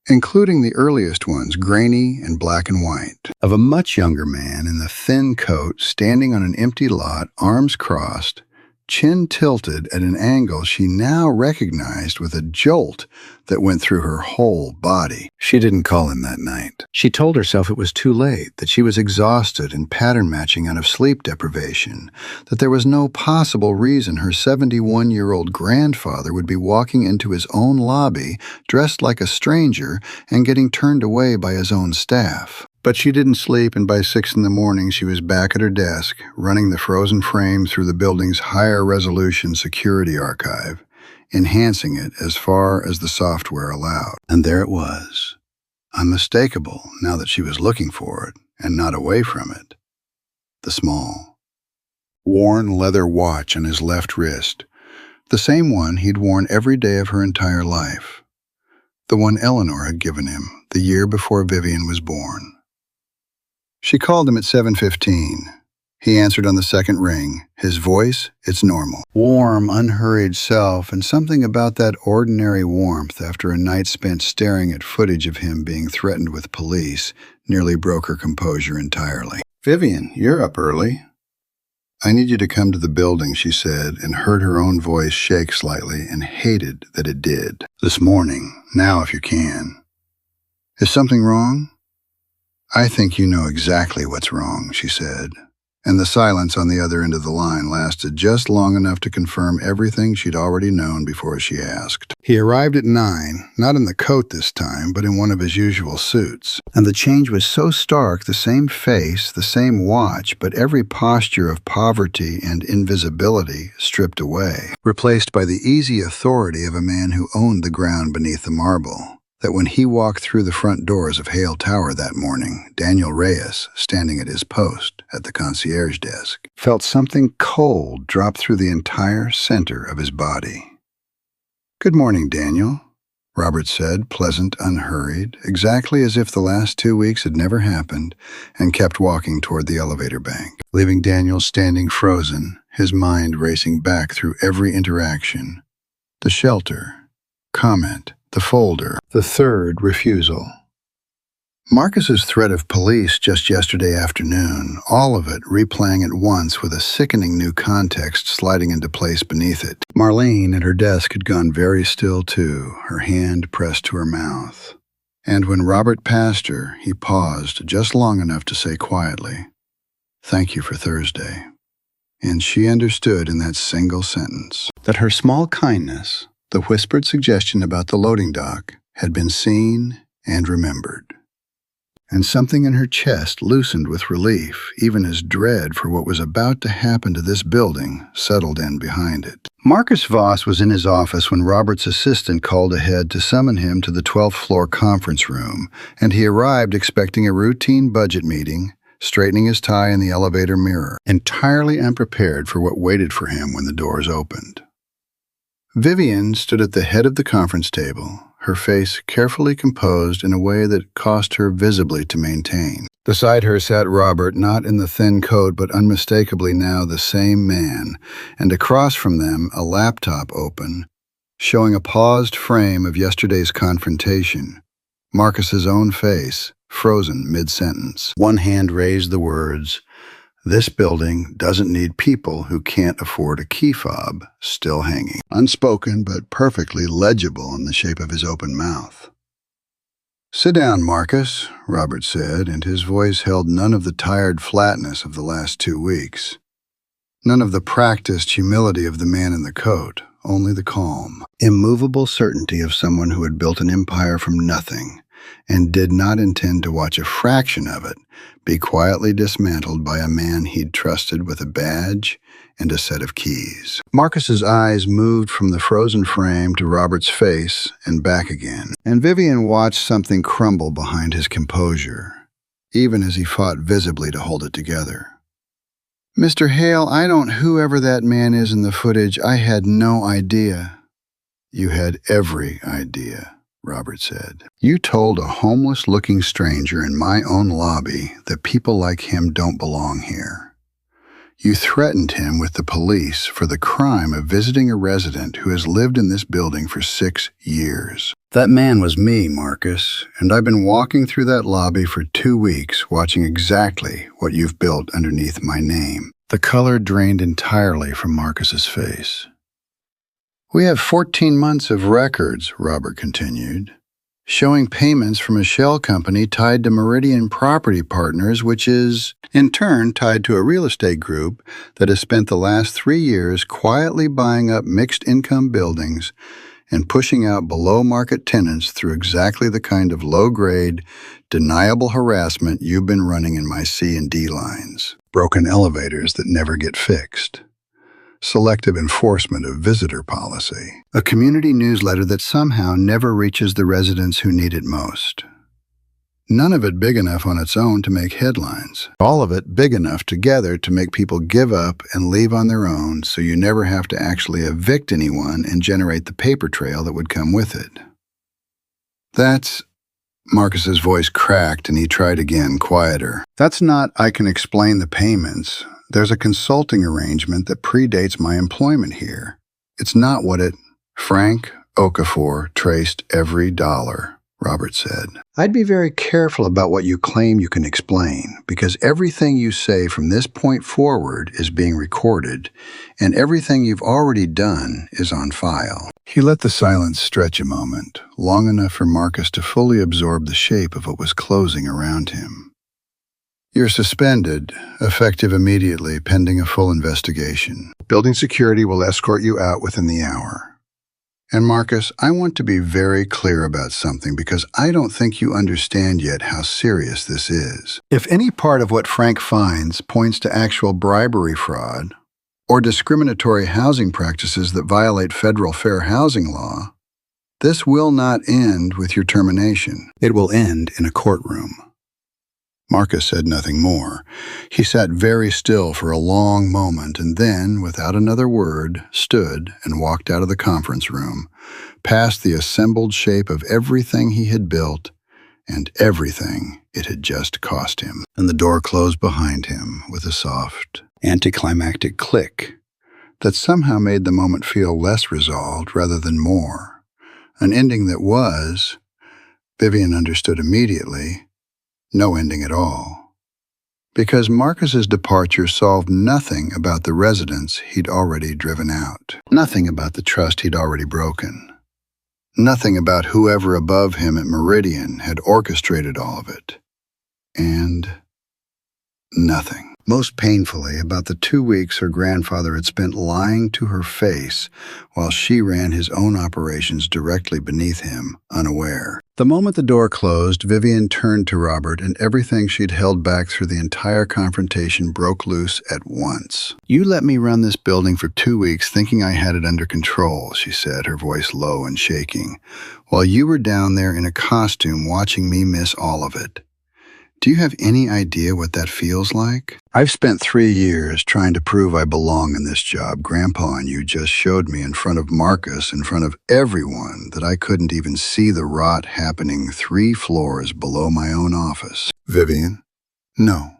including the earliest ones, grainy and black and white, of a much younger man in the thin coat standing on an empty lot, arms crossed, chin tilted at an angle she now recognized with a jolt that went through her whole body. She didn't call him that night. She told herself it was too late, that she was exhausted and pattern matching out of sleep deprivation, that there was no possible reason her 71-year-old grandfather would be walking into his own lobby dressed like a stranger and getting turned away by his own staff. But she didn't sleep, and by 6 in the morning she was back at her desk, running the frozen frame through the building's higher-resolution security archive, enhancing it as far as the software allowed. And there it was, unmistakable now that she was looking for it and not away from it. The small, worn leather watch on his left wrist, the same one he'd worn every day of her entire life, the one Eleanor had given him the year before Vivian was born. She called him at 7:15. He answered on the second ring, his voice its normal, warm, unhurried self, and something about that ordinary warmth after a night spent staring at footage of him being threatened with police nearly broke her composure entirely. "Vivian, you're up early." "I need you to come to the building," she said, and heard her own voice shake slightly and hated that it did. "This morning, now if you can." "Is something wrong?" "I think you know exactly what's wrong," she said, And the silence on the other end of the line lasted just long enough to confirm everything she'd already known before she asked. He arrived at 9, not in the coat this time, but in one of his usual suits. And the change was so stark, the same face, the same watch, but every posture of poverty and invisibility stripped away, replaced by the easy authority of a man who owned the ground beneath the marble. That when he walked through the front doors of Hale Tower that morning, Daniel Reyes, standing at his post at the concierge desk, felt something cold drop through the entire center of his body. "Good morning, Daniel," Robert said, pleasant, unhurried, exactly as if the last 2 weeks had never happened, and kept walking toward the elevator bank, leaving Daniel standing frozen, his mind racing back through every interaction. The shelter, comment, the folder, the third refusal. Marcus's threat of police just yesterday afternoon, all of it replaying at once with a sickening new context sliding into place beneath it. Marlene at her desk had gone very still too, her hand pressed to her mouth. And when Robert passed her, he paused just long enough to say quietly, "Thank you for Thursday." And she understood in that single sentence that her small kindness, the whispered suggestion about the loading dock, had been seen and remembered. And something in her chest loosened with relief, even as dread for what was about to happen to this building settled in behind it. Marcus Voss was in his office when Robert's assistant called ahead to summon him to the 12th floor conference room, and he arrived expecting a routine budget meeting, straightening his tie in the elevator mirror, entirely unprepared for what waited for him when the doors opened. Vivian stood at the head of the conference table, her face carefully composed in a way that cost her visibly to maintain. Beside her sat Robert, not in the thin coat but unmistakably now the same man, and across from them a laptop open, showing a paused frame of yesterday's confrontation, Marcus's own face, frozen mid-sentence. One hand raised the words, "This building doesn't need people who can't afford a key fob," still hanging, unspoken but perfectly legible in the shape of his open mouth. "Sit down, Marcus," Robert said, and his voice held none of the tired flatness of the last 2 weeks. None of the practiced humility of the man in the coat, only the calm, immovable certainty of someone who had built an empire from nothing and did not intend to watch a fraction of it be quietly dismantled by a man he'd trusted with a badge and a set of keys. Marcus's eyes moved from the frozen frame to Robert's face and back again, and Vivian watched something crumble behind his composure, even as he fought visibly to hold it together. "Mr. Hale, whoever that man is in the footage, I had no idea." "You had every idea," Robert said. "You told a homeless-looking stranger in my own lobby that people like him don't belong here. You threatened him with the police for the crime of visiting a resident who has lived in this building for 6 years. That man was me, Marcus, and I've been walking through that lobby for 2 weeks watching exactly what you've built underneath my name." The color drained entirely from Marcus's face. "We have 14 months of records," Robert continued, "showing payments from a shell company tied to Meridian Property Partners, which is, in turn, tied to a real estate group that has spent the last 3 years quietly buying up mixed-income buildings and pushing out below-market tenants through exactly the kind of low-grade, deniable harassment you've been running in my C&D lines. Broken elevators that never get fixed. Selective enforcement of visitor policy. A community newsletter that somehow never reaches the residents who need it most. None of it big enough on its own to make headlines. All of it big enough together to make people give up and leave on their own, so you never have to actually evict anyone and generate the paper trail that would come with it. That's... Marcus's voice cracked and he tried again, quieter. "That's not, I can explain the payments. There's a consulting arrangement that predates my employment here. It's not what it..." "Frank Okafor traced every dollar," Robert said. "I'd be very careful about what you claim you can explain, because everything you say from this point forward is being recorded, and everything you've already done is on file." He let the silence stretch a moment, long enough for Marcus to fully absorb the shape of what was closing around him. You're suspended, effective immediately, pending a full investigation. Building security will escort you out within the hour. And Marcus, I want to be very clear about something because I don't think you understand yet how serious this is. If any part of what Frank finds points to actual bribery fraud or discriminatory housing practices that violate federal fair housing law, this will not end with your termination. It will end in a courtroom. Marcus said nothing more. He sat very still for a long moment and then, without another word, stood and walked out of the conference room, past the assembled shape of everything he had built and everything it had just cost him. And the door closed behind him with a soft, anticlimactic click that somehow made the moment feel less resolved rather than more. An ending that was, Vivian understood immediately, no ending at all. Because Marcus's departure solved nothing about the residents he'd already driven out. Nothing about the trust he'd already broken. Nothing about whoever above him at Meridian had orchestrated all of it. And nothing. Most painfully, about the 2 weeks her grandfather had spent lying to her face while she ran his own operations directly beneath him, unaware. The moment the door closed, Vivian turned to Robert, and everything she'd held back through the entire confrontation broke loose at once. "You let me run this building for 2 weeks thinking I had it under control," she said, her voice low and shaking, "while you were down there in a costume watching me miss all of it. Do you have any idea what that feels like? I've spent 3 years trying to prove I belong in this job. Grandpa and you just showed me in front of Marcus, in front of everyone, that I couldn't even see the rot happening 3 floors below my own office." "Vivian, no."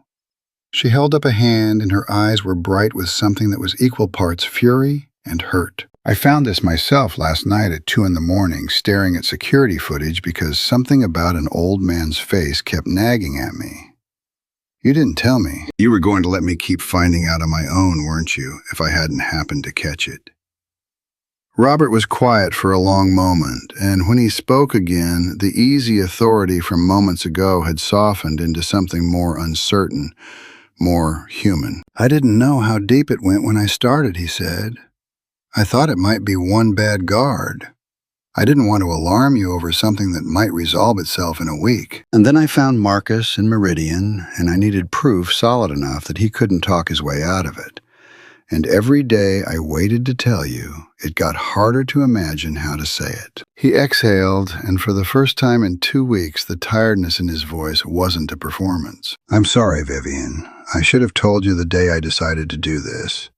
She held up a hand and her eyes were bright with something that was equal parts fury and hurt. "I found this myself last night at 2 a.m, staring at security footage because something about an old man's face kept nagging at me. You didn't tell me. You were going to let me keep finding out on my own, weren't you, if I hadn't happened to catch it?" Robert was quiet for a long moment, and when he spoke again, the easy authority from moments ago had softened into something more uncertain, more human. "I didn't know how deep it went when I started," he said. "I thought it might be one bad guard. I didn't want to alarm you over something that might resolve itself in a week. And then I found Marcus in Meridian, and I needed proof solid enough that he couldn't talk his way out of it. And every day I waited to tell you, it got harder to imagine how to say it." He exhaled, and for the first time in 2 weeks, the tiredness in his voice wasn't a performance. "I'm sorry, Vivian. I should have told you the day I decided to do this.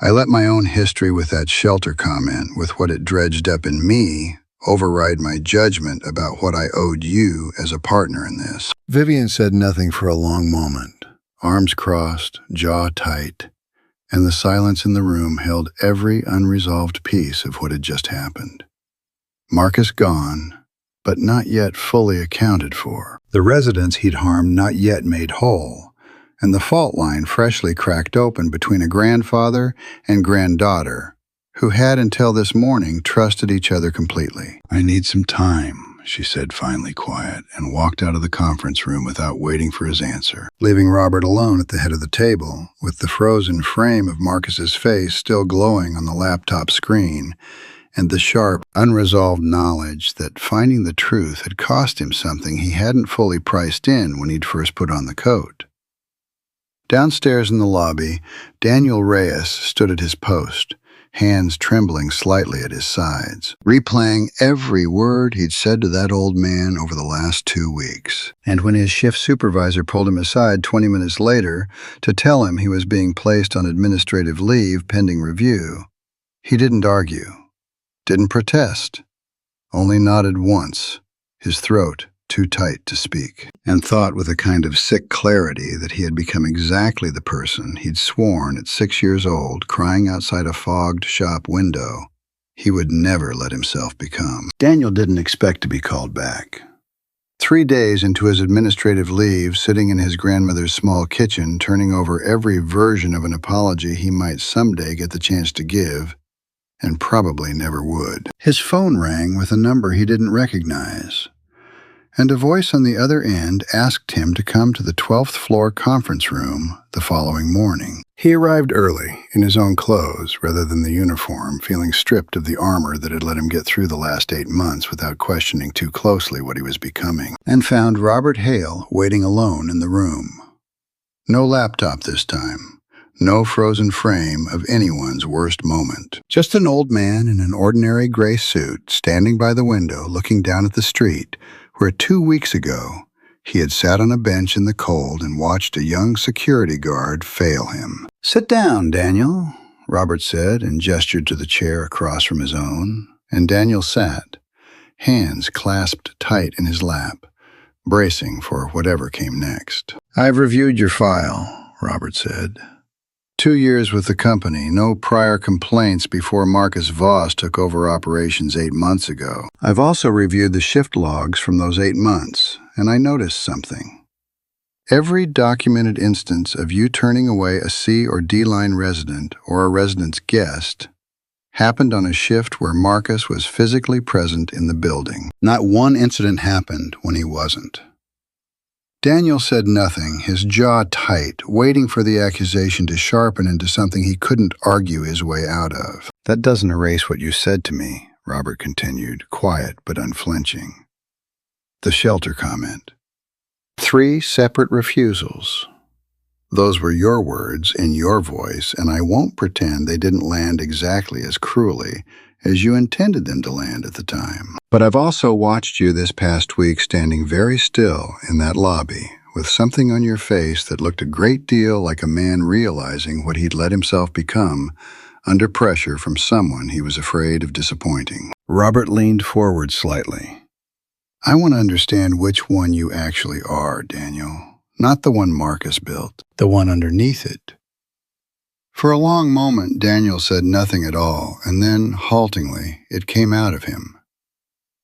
I let my own history with that shelter comment, with what it dredged up in me, override my judgment about what I owed you as a partner in this." Vivian said nothing for a long moment, arms crossed, jaw tight, and the silence in the room held every unresolved piece of what had just happened. Marcus gone, but not yet fully accounted for. The residents he'd harmed not yet made whole, and the fault line freshly cracked open between a grandfather and granddaughter who had until this morning trusted each other completely. "I need some time," she said, finally quiet, and walked out of the conference room without waiting for his answer, leaving Robert alone at the head of the table, with the frozen frame of Marcus's face still glowing on the laptop screen, and the sharp, unresolved knowledge that finding the truth had cost him something he hadn't fully priced in when he'd first put on the coat. Downstairs in the lobby, Daniel Reyes stood at his post, hands trembling slightly at his sides, replaying every word he'd said to that old man over the last 2 weeks. And when his shift supervisor pulled him aside 20 minutes later to tell him he was being placed on administrative leave pending review, he didn't argue, didn't protest, only nodded once, his throat too tight to speak, and thought with a kind of sick clarity that he had become exactly the person he'd sworn at 6 years old, crying outside a fogged shop window, he would never let himself become. Daniel didn't expect to be called back. 3 days into his administrative leave, sitting in his grandmother's small kitchen, turning over every version of an apology he might someday get the chance to give, and probably never would, his phone rang with a number he didn't recognize. and a voice on the other end asked him to come to the 12th floor conference room the following morning. He arrived early, in his own clothes rather than the uniform, feeling stripped of the armor that had let him get through the last 8 months without questioning too closely what he was becoming, and found Robert Hale waiting alone in the room. No laptop this time. No frozen frame of anyone's worst moment. Just an old man in an ordinary gray suit standing by the window looking down at the street where 2 weeks ago he had sat on a bench in the cold and watched a young security guard fail him. "Sit down, Daniel," Robert said and gestured to the chair across from his own, and Daniel sat, hands clasped tight in his lap, bracing for whatever came next. "I've reviewed your file," Robert said. 2 years with the company, no prior complaints before Marcus Voss took over operations 8 months ago. I've also reviewed the shift logs from those 8 months, and I noticed something. Every documented instance of you turning away a C or D line resident or a resident's guest happened on a shift where Marcus was physically present in the building. Not one incident happened when he wasn't. Daniel said nothing, his jaw tight, waiting for the accusation to sharpen into something he couldn't argue his way out of. "That doesn't erase what you said to me," Robert continued, quiet but unflinching. The shelter comment. 3 separate refusals. Those were your words in your voice, and I won't pretend they didn't land exactly as cruelly as you intended them to land at the time. But I've also watched you this past week standing very still in that lobby with something on your face that looked a great deal like a man realizing what he'd let himself become under pressure from someone he was afraid of disappointing. Robert leaned forward slightly. "I want to understand which one you actually are, Daniel. Not the one Marcus built, the one underneath it." For a long moment, Daniel said nothing at all, and then, haltingly, it came out of him.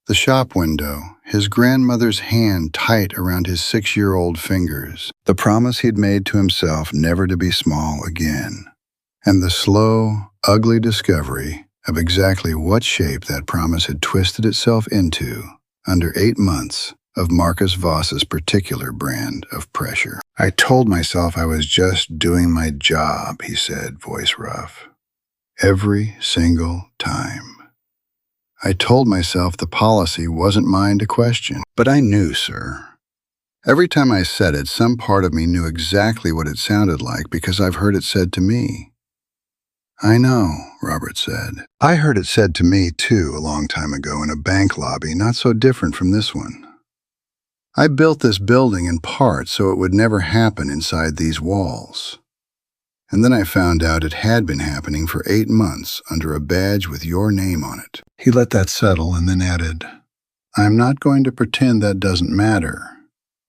The shop window, his grandmother's hand tight around his 6-year-old fingers, the promise he'd made to himself never to be small again, and the slow, ugly discovery of exactly what shape that promise had twisted itself into under 8 months of Marcus Voss's particular brand of pressure. "I told myself I was just doing my job," he said, voice rough. "Every single time. I told myself the policy wasn't mine to question, but I knew, sir. Every time I said it, some part of me knew exactly what it sounded like because I've heard it said to me." "I know," Robert said. "I heard it said to me, too, a long time ago in a bank lobby, not so different from this one. I built this building in part so it would never happen inside these walls. And then I found out it had been happening for 8 months under a badge with your name on it." He let that settle and then added, "I'm not going to pretend that doesn't matter.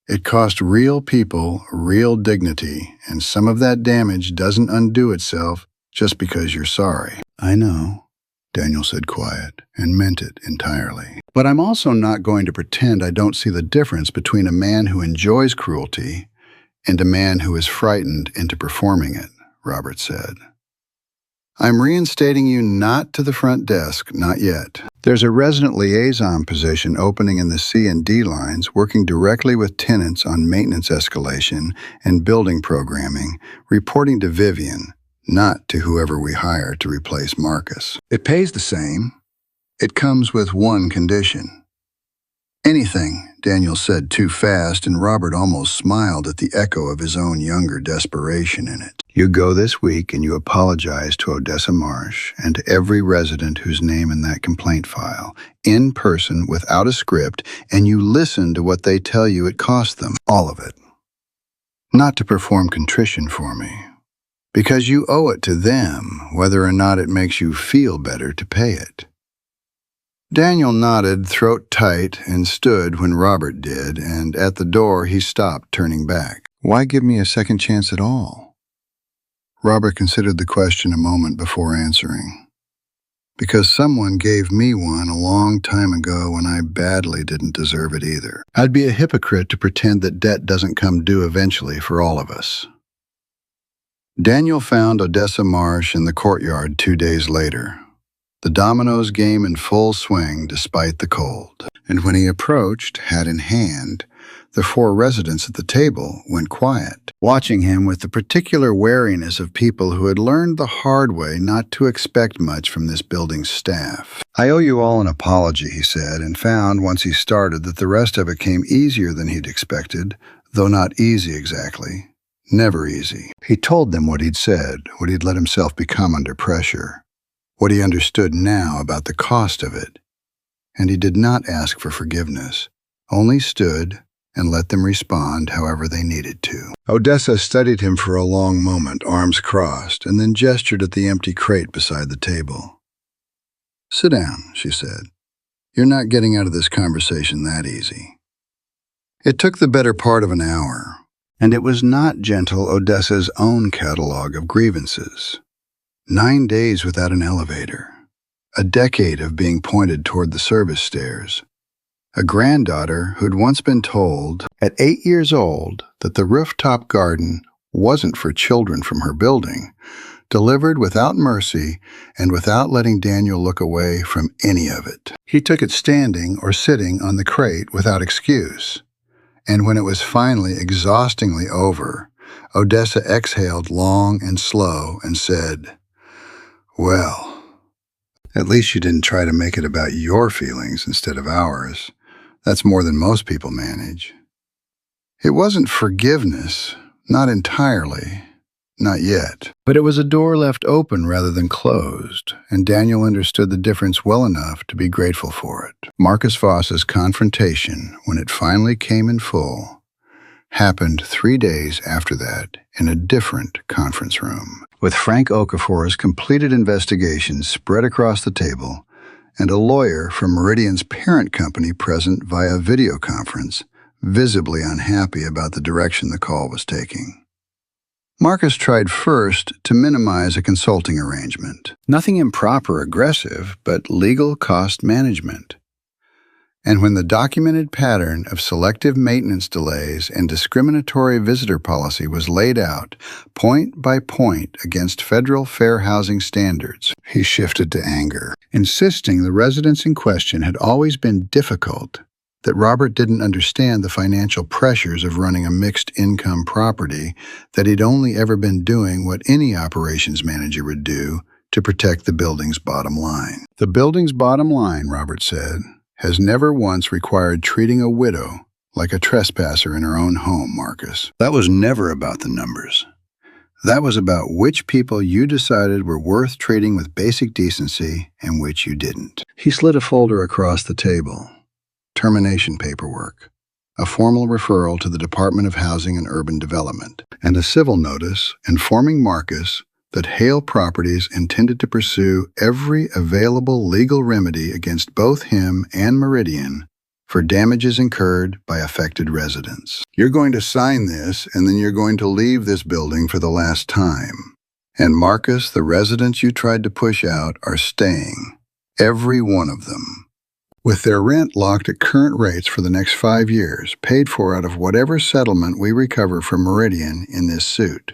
It cost real people real dignity, and some of that damage doesn't undo itself just because you're sorry." "I know," Daniel said quiet, and meant it entirely. "But I'm also not going to pretend I don't see the difference between a man who enjoys cruelty and a man who is frightened into performing it," Robert said. "I'm reinstating you not to the front desk, not yet. There's a resident liaison position opening in the C and D lines working directly with tenants on maintenance escalation and building programming, reporting to Vivian, not to whoever we hire to replace Marcus. It pays the same. It comes with one condition." "Anything," Daniel said too fast, and Robert almost smiled at the echo of his own younger desperation in it. "You go this week and you apologize to Odessa Marsh and to every resident whose name in that complaint file, in person without a script, and you listen to what they tell you it cost them, all of it. Not to perform contrition for me, because you owe it to them, whether or not it makes you feel better to pay it." Daniel nodded, throat tight, and stood when Robert did, and at the door he stopped, turning back. "Why give me a second chance at all?" Robert considered the question a moment before answering. "Because someone gave me one a long time ago when I badly didn't deserve it either. I'd be a hypocrite to pretend that debt doesn't come due eventually for all of us." Daniel found Odessa Marsh in the courtyard 2 days later. the dominoes game in full swing despite the cold. And when he approached, hat in hand, the four residents at the table went quiet, watching him with the particular wariness of people who had learned the hard way not to expect much from this building's staff. "I owe you all an apology," he said, and found once he started that the rest of it came easier than he'd expected, though not easy exactly. Never easy. He told them what he'd said, what he'd let himself become under pressure, what he understood now about the cost of it. And he did not ask for forgiveness, only stood and let them respond however they needed to. Odessa studied him for a long moment, arms crossed, and then gestured at the empty crate beside the table. "Sit down," she said. "You're not getting out of this conversation that easy." It took the better part of an hour, and it was not gentle Odessa's own catalog of grievances. 9 days without an elevator, a decade of being pointed toward the service stairs, a granddaughter who'd once been told, at 8 years old, that the rooftop garden wasn't for children from her building, delivered without mercy and without letting Daniel look away from any of it. He took it standing or sitting on the crate without excuse. And when it was finally exhaustingly over, Odessa exhaled long and slow and said, "Well, at least you didn't try to make it about your feelings instead of ours. That's more than most people manage." It wasn't forgiveness, not entirely, not yet. But it was a door left open rather than closed, and Daniel understood the difference well enough to be grateful for it. Marcus Voss's confrontation, when it finally came in full, happened 3 days after that in a different conference room, with Frank Okafor's completed investigation spread across the table and a lawyer from Meridian's parent company present via video conference, visibly unhappy about the direction the call was taking. Marcus tried first to minimize a consulting arrangement. Nothing improper or aggressive, but legal cost management. And when the documented pattern of selective maintenance delays and discriminatory visitor policy was laid out, point by point against federal fair housing standards, he shifted to anger, insisting the residents in question had always been difficult, that Robert didn't understand the financial pressures of running a mixed-income property, that he'd only ever been doing what any operations manager would do to protect the building's bottom line. "The building's bottom line," Robert said, "has never once required treating a widow like a trespasser in her own home, Marcus. That was never about the numbers. That was about which people you decided were worth treating with basic decency and which you didn't." He slid a folder across the table. Termination paperwork, a formal referral to the Department of Housing and Urban Development, and a civil notice informing Marcus that Hale Properties intended to pursue every available legal remedy against both him and Meridian for damages incurred by affected residents. "You're going to sign this, and then you're going to leave this building for the last time. And Marcus, the residents you tried to push out are staying, every one of them, with their rent locked at current rates for the next 5 years, paid for out of whatever settlement we recover from Meridian in this suit."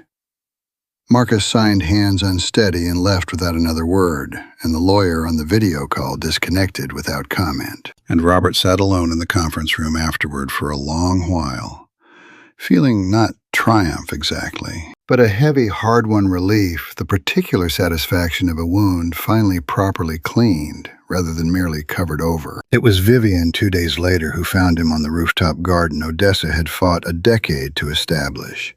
Marcus signed hands unsteady and left without another word, and the lawyer on the video call disconnected without comment. And Robert sat alone in the conference room afterward for a long while, feeling not triumph exactly, but a heavy, hard-won relief, the particular satisfaction of a wound finally properly cleaned rather than merely covered over. It was Vivian 2 days later who found him on the rooftop garden Odessa had fought a decade to establish,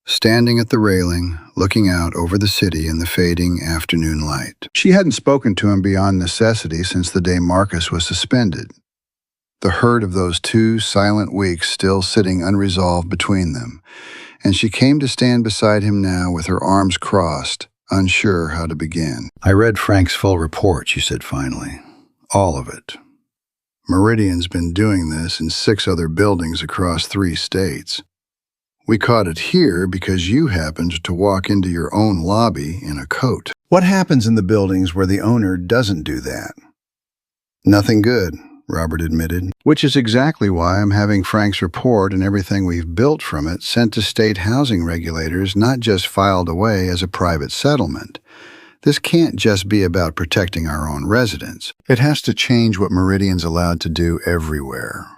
standing at the railing, looking out over the city in the fading afternoon light. She hadn't spoken to him beyond necessity since the day Marcus was suspended, the hurt of those 2 silent weeks still sitting unresolved between them, and she came to stand beside him now with her arms crossed, unsure how to begin. "I read Frank's full report," she said finally. "All of it. Meridian's been doing this in 6 other buildings across 3 states. We caught it here because you happened to walk into your own lobby in a coat. What happens in the buildings where the owner doesn't do that?" "Nothing good," Robert admitted, "which is exactly why I'm having Frank's report and everything we've built from it sent to state housing regulators, not just filed away as a private settlement. This can't just be about protecting our own residents. It has to change what Meridian's allowed to do everywhere.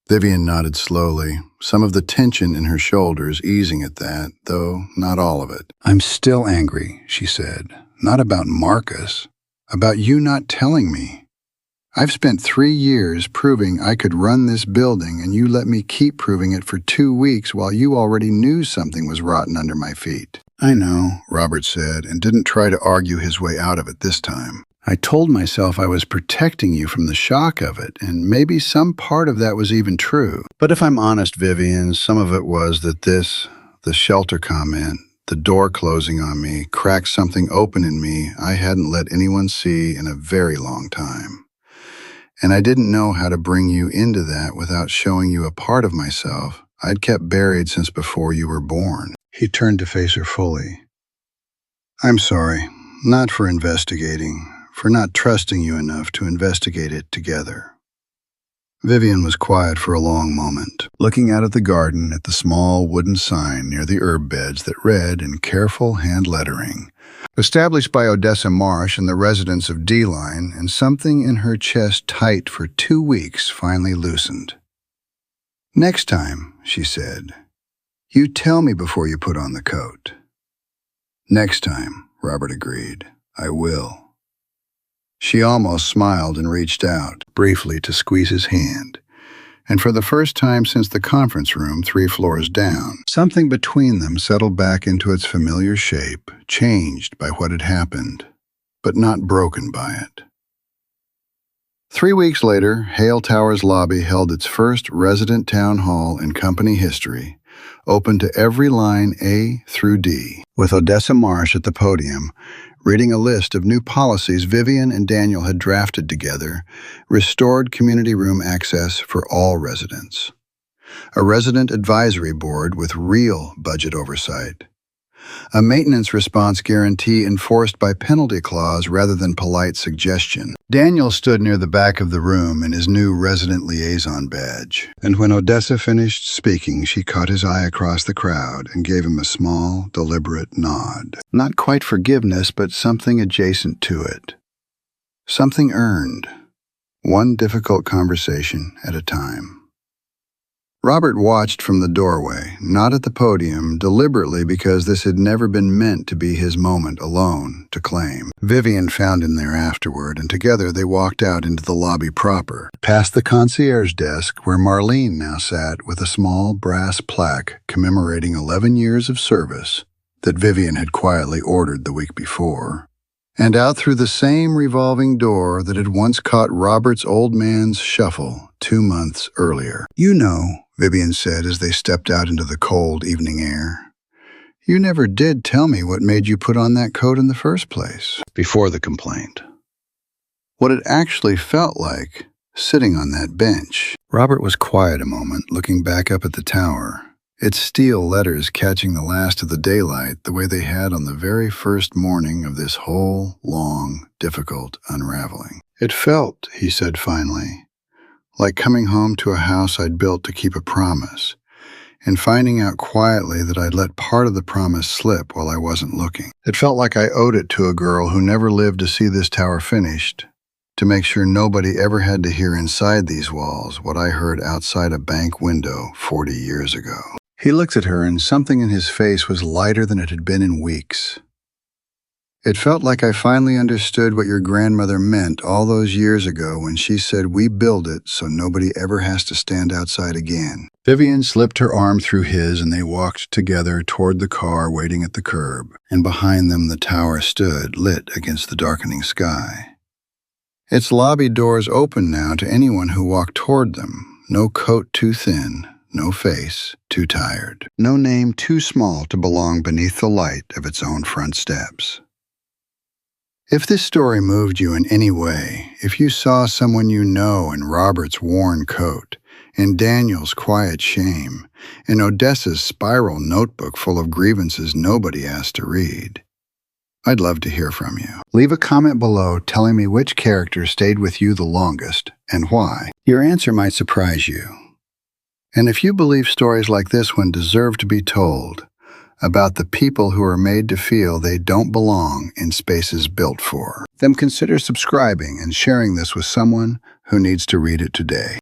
Vivian nodded slowly, some of the tension in her shoulders easing at that, though not all of it. "I'm still angry," she said. "Not about Marcus. About you not telling me. I've spent 3 years proving I could run this building, and you let me keep proving it for 2 weeks while you already knew something was rotten under my feet." "I know," Robert said, and didn't try to argue his way out of it this time. "I told myself I was protecting you from the shock of it, and maybe some part of that was even true. But if I'm honest, Vivian, some of it was that the shelter comment, the door closing on me, cracked something open in me I hadn't let anyone see in a very long time. And I didn't know how to bring you into that without showing you a part of myself I'd kept buried since before you were born." He turned to face her fully. "I'm sorry, not for investigating, for not trusting you enough to investigate it together." Vivian was quiet for a long moment, looking out at the garden at the small wooden sign near the herb beds that read in careful hand lettering, "Established by Odessa Marsh and the residents of D-Line," and something in her chest tight for 2 weeks finally loosened. "Next time," she said, "you tell me before you put on the coat." "Next time," Robert agreed, "I will." She almost smiled and reached out, briefly, to squeeze his hand. And for the first time since the conference room 3 floors down, something between them settled back into its familiar shape, changed by what had happened, but not broken by it. 3 weeks later, Hale Tower's lobby held its first resident town hall in company history, open to every line A through D, with Odessa Marsh at the podium, reading a list of new policies Vivian and Daniel had drafted together, restored community room access for all residents, a resident advisory board with real budget oversight, a maintenance response guarantee enforced by penalty clause rather than polite suggestion. Daniel stood near the back of the room in his new resident liaison badge, and when Odessa finished speaking, she caught his eye across the crowd and gave him a small, deliberate nod. Not quite forgiveness, but something adjacent to it. Something earned. One difficult conversation at a time. Robert watched from the doorway, not at the podium, deliberately because this had never been meant to be his moment alone to claim. Vivian found him there afterward, and together they walked out into the lobby proper, past the concierge desk where Marlene now sat with a small brass plaque commemorating 11 years of service that Vivian had quietly ordered the week before, and out through the same revolving door that had once caught Robert's old man's shuffle 2 months earlier. "You know," Vivian said as they stepped out into the cold evening air, "you never did tell me what made you put on that coat in the first place, before the complaint. What it actually felt like, sitting on that bench." Robert was quiet a moment, looking back up at the tower, its steel letters catching the last of the daylight the way they had on the very first morning of this whole, long, difficult unraveling. "It felt," he said finally, "like coming home to a house I'd built to keep a promise, and finding out quietly that I'd let part of the promise slip while I wasn't looking. It felt like I owed it to a girl who never lived to see this tower finished, to make sure nobody ever had to hear inside these walls what I heard outside a bank window 40 years ago." He looked at her, and something in his face was lighter than it had been in weeks. "It felt like I finally understood what your grandmother meant all those years ago when she said we build it so nobody ever has to stand outside again." Vivian slipped her arm through his, and they walked together toward the car waiting at the curb, and behind them the tower stood, lit against the darkening sky. Its lobby doors open now to anyone who walked toward them, no coat too thin, no face too tired, no name too small to belong beneath the light of its own front steps. If this story moved you in any way, if you saw someone you know in Robert's worn coat, in Daniel's quiet shame, in Odessa's spiral notebook full of grievances nobody asked to read, I'd love to hear from you. Leave a comment below telling me which character stayed with you the longest and why. Your answer might surprise you. And if you believe stories like this one deserve to be told, about the people who are made to feel they don't belong in spaces built for them. Consider subscribing and sharing this with someone who needs to read it today.